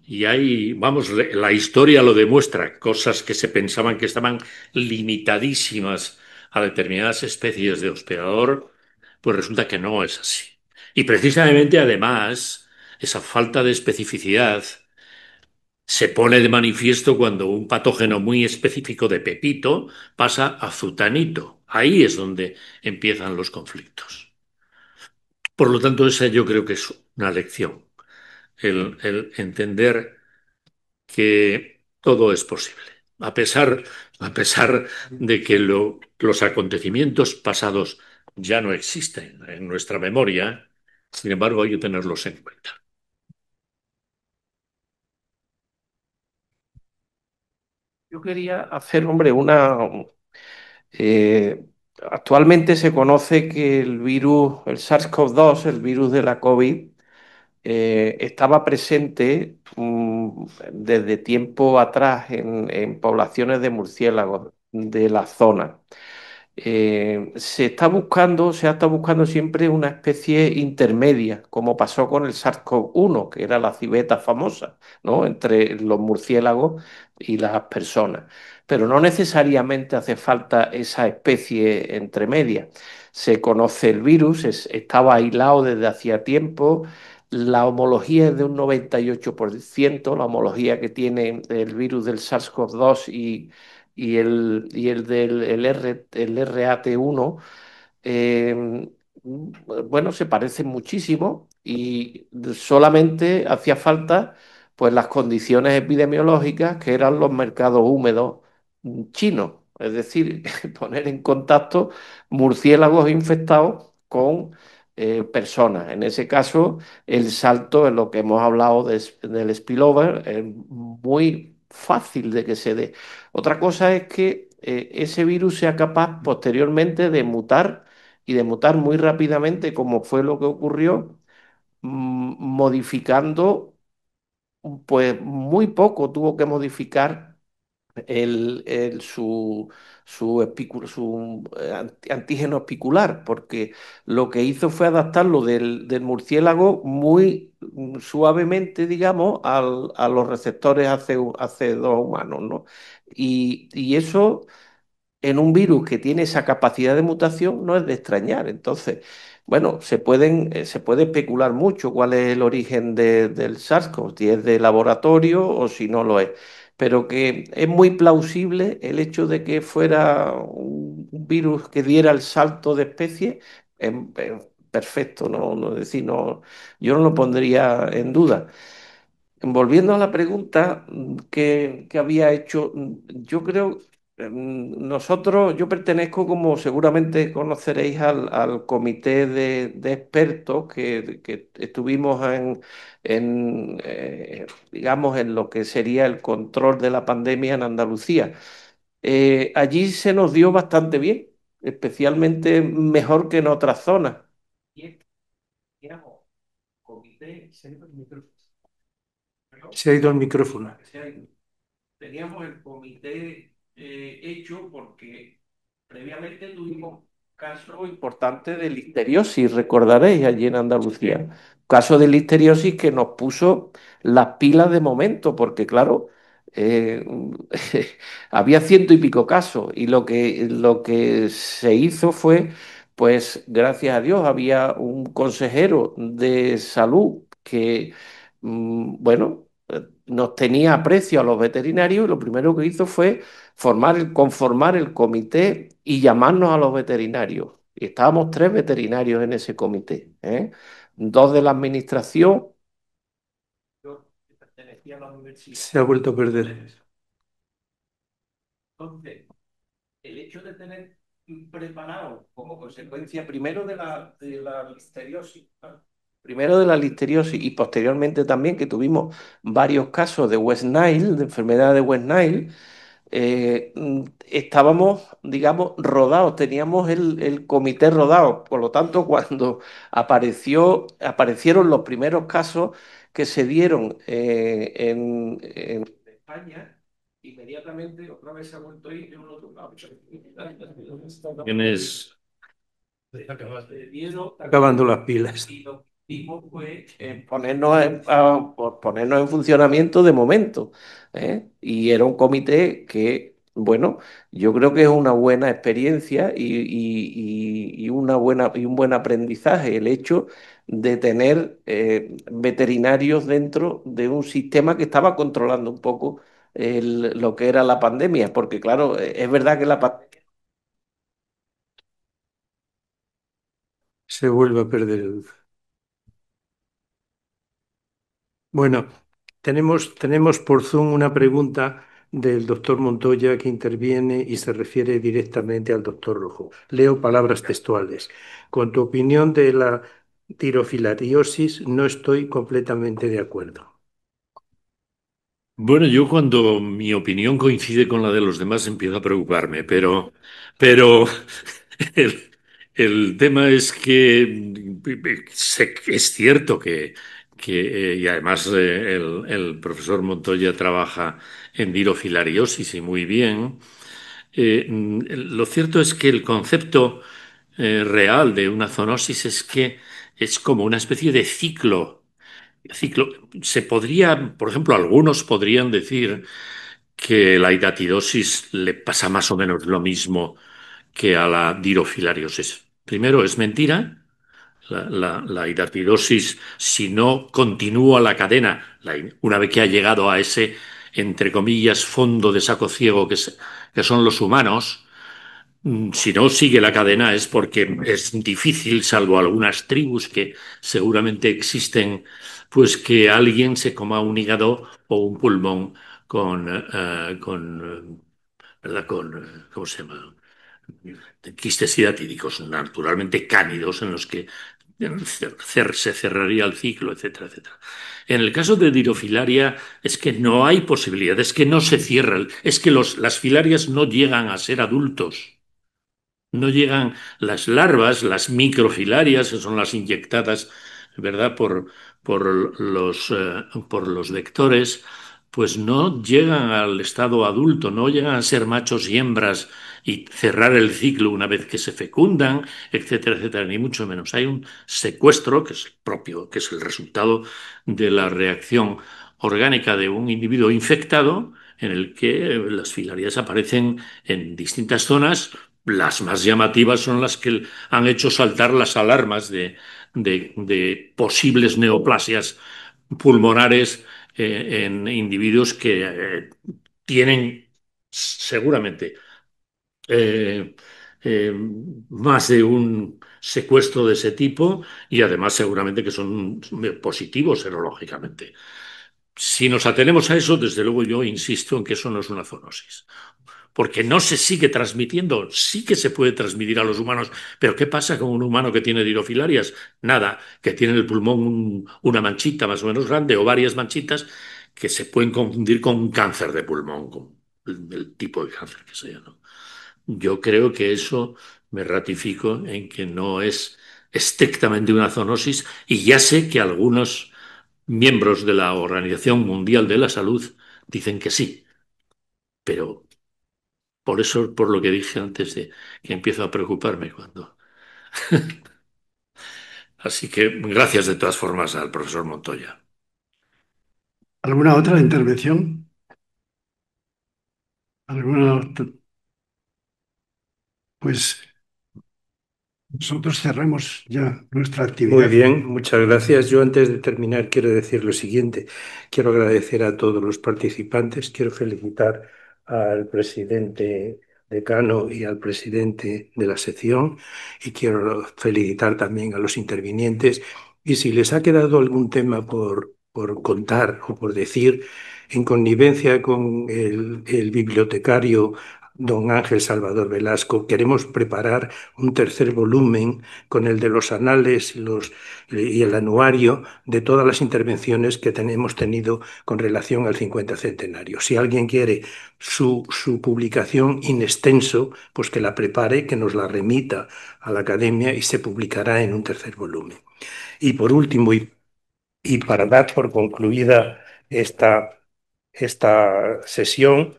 Speaker 4: Y hay, vamos, la historia lo demuestra, cosas que se pensaban que estaban limitadísimas a determinadas especies de hospedador, pues resulta que no es así. Y precisamente, además, esa falta de especificidad se pone de manifiesto cuando un patógeno muy específico de pepito pasa a zutanito. Ahí es donde empiezan los conflictos. Por lo tanto, esa yo creo que es una lección, el entender que todo es posible. A pesar de que los acontecimientos pasados ya no existen en nuestra memoria, sin embargo hay que tenerlos en cuenta.
Speaker 3: Yo quería hacer, hombre, Actualmente se conoce que el virus, el SARS-CoV-2, el virus de la COVID, estaba presente desde tiempo atrás en poblaciones de murciélagos de la zona. Se ha estado buscando siempre una especie intermedia, como pasó con el SARS-CoV-1, que era la civeta famosa, ¿no? Entre los murciélagos y las personas. Pero no necesariamente hace falta esa especie entremedia. Se conoce el virus, estaba aislado desde hacía tiempo. La homología es de un 98%, la homología que tiene el virus del SARS-CoV-2 y el del el RAT1, eh, bueno, se parecen muchísimo y solamente hacía falta pues las condiciones epidemiológicas que eran los mercados húmedos chinos, es decir, poner en contacto murciélagos infectados con personas. En ese caso, el salto en lo que hemos hablado del spillover es muy fácil de que se dé. Otra cosa es que ese virus sea capaz posteriormente de mutar y de mutar muy rápidamente, como fue lo que ocurrió, modificando, pues muy poco tuvo que modificar su antígeno espicular, porque lo que hizo fue adaptarlo del murciélago muy suavemente, digamos, a los receptores AC2 humanos, ¿no? Y eso en un virus que tiene esa capacidad de mutación no es de extrañar. Entonces, bueno, se puede especular mucho cuál es el origen del SARS-CoV, si es de laboratorio o si no lo es. Pero que es muy plausible el hecho de que fuera un virus que diera el salto de especie, perfecto, es decir, no, yo no lo pondría en duda. Volviendo a la pregunta que había hecho, yo creo, yo pertenezco, como seguramente conoceréis, al comité de expertos que estuvimos digamos, en lo que sería el control de la pandemia en Andalucía. Allí se nos dio bastante bien, especialmente mejor que en otras zonas. Y es que, digamos, comité,
Speaker 1: Se ha ido el micrófono.
Speaker 3: teníamos el comité hecho porque previamente tuvimos caso importante de listeriosis, recordaréis, allí en Andalucía. Caso de listeriosis que nos puso las pilas de momento, porque claro, eh, había ciento y pico casos y lo que se hizo fue, pues gracias a Dios, había un consejero de salud que, bueno, nos tenía aprecio a los veterinarios y lo primero que hizo fue conformar el comité y llamarnos a los veterinarios. Y estábamos tres veterinarios en ese comité, ¿eh? Dos de la administración. Yo pertenecía a la universidad.
Speaker 1: Se ha vuelto a perder.
Speaker 3: Entonces, el hecho de tener preparado como consecuencia primero de la listeriosis, ¿no? Primero de la listeriosis y posteriormente también que tuvimos varios casos de West Nile, de enfermedad de West Nile, estábamos, digamos, rodados, teníamos el comité rodado. Por lo tanto, cuando aparecieron los primeros casos que se dieron en España, inmediatamente otra vez se ha vuelto a ir en un otro lado.
Speaker 4: Tienes.
Speaker 1: Acabando las pilas.
Speaker 3: Y lo que hicimos fue ponernos en funcionamiento de momento, ¿eh? Y era un comité que, bueno, yo creo que es una buena experiencia y un buen aprendizaje el hecho de tener veterinarios dentro de un sistema que estaba controlando un poco lo que era la pandemia, porque claro, es verdad que la pandemia.
Speaker 1: Se vuelve a perder Bueno, tenemos por Zoom una pregunta del doctor Montoya que interviene y se refiere directamente al doctor Rojo. Leo palabras textuales. Con tu opinión de la tirofilariosis no estoy completamente de acuerdo.
Speaker 4: Bueno, yo cuando mi opinión coincide con la de los demás empiezo a preocuparme, pero el, el tema es que es cierto y además el profesor Montoya trabaja en dirofilariosis y muy bien. Lo cierto es que el concepto real de una zoonosis es que es como una especie de ciclo. Se podría, por ejemplo, algunos podrían decir que la hidatidosis le pasa más o menos lo mismo que a la dirofilariosis. Primero, es mentira. La hidatidosis, si no continúa la cadena, una vez que ha llegado a ese, entre comillas, fondo de saco ciego que son los humanos, si no sigue la cadena es porque es difícil, salvo algunas tribus que seguramente existen, pues que alguien se coma un hígado o un pulmón ¿verdad? ¿Cómo se llama? Quistes hidatídicos, naturalmente cánidos, en los que se cerraría el ciclo, etcétera, etcétera. En el caso de Dirofilaria es que no hay posibilidad, es que no se cierra, es que las filarias no llegan a ser adultos. No llegan las larvas, las microfilarias, que son las inyectadas, ¿verdad?, por los vectores, pues no llegan al estado adulto, no llegan a ser machos y hembras y cerrar el ciclo una vez que se fecundan, etcétera, etcétera, ni mucho menos. Hay un secuestro, que es el propio, que es el resultado de la reacción orgánica de un individuo infectado, en el que las filarias aparecen en distintas zonas. Las más llamativas son las que han hecho saltar las alarmas de posibles neoplasias pulmonares en individuos que tienen seguramente eh, eh, más de un secuestro de ese tipo y además seguramente que son positivos serológicamente. Si nos atenemos a eso, desde luego yo insisto en que eso no es una zoonosis porque no se sigue transmitiendo. Sí que se puede transmitir a los humanos, pero ¿qué pasa con un humano que tiene dirofilarias? Nada, que tiene en el pulmón una manchita más o menos grande o varias manchitas que se pueden confundir con un cáncer de pulmón, con el tipo de cáncer que sea, ¿no? Yo creo que eso me ratifico en que no es estrictamente una zoonosis y ya sé que algunos miembros de la Organización Mundial de la Salud dicen que sí, pero por eso, por lo que dije antes de que empiezo a preocuparme cuando. Así que gracias de todas formas al profesor Montoya.
Speaker 2: ¿Alguna otra intervención? Pues nosotros cerramos ya nuestra
Speaker 1: Muy
Speaker 2: actividad.
Speaker 1: bien, muchas gracias. Yo antes de terminar quiero decir lo siguiente. Quiero agradecer a todos los participantes, quiero felicitar al presidente decano y al presidente de la sección y quiero felicitar también a los intervinientes. Y si les ha quedado algún tema por contar o por decir, en connivencia con el bibliotecario don Ángel Salvador Velasco, queremos preparar un tercer volumen con el de los anales y el anuario de todas las intervenciones que hemos tenido con relación al 50 centenario. Si alguien quiere su publicación in extenso, pues que la prepare, que nos la remita a la academia y se publicará en un tercer volumen. Y por último, y para dar por concluida esta sesión,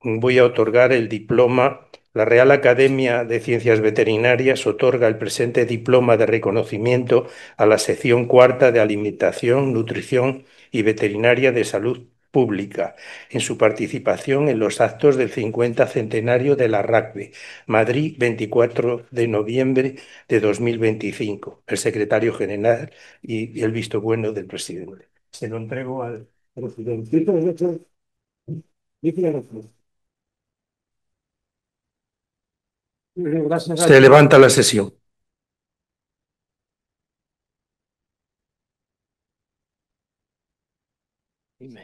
Speaker 1: voy a otorgar el diploma. La Real Academia de Ciencias Veterinarias otorga el presente diploma de reconocimiento a la sección cuarta de Alimentación, Nutrición y Veterinaria de Salud Pública en su participación en los actos del 50 centenario de la RACVE, Madrid, 24 de noviembre de 2025. El secretario general y el visto bueno del presidente. Se lo entrego al presidente. Se levanta la sesión.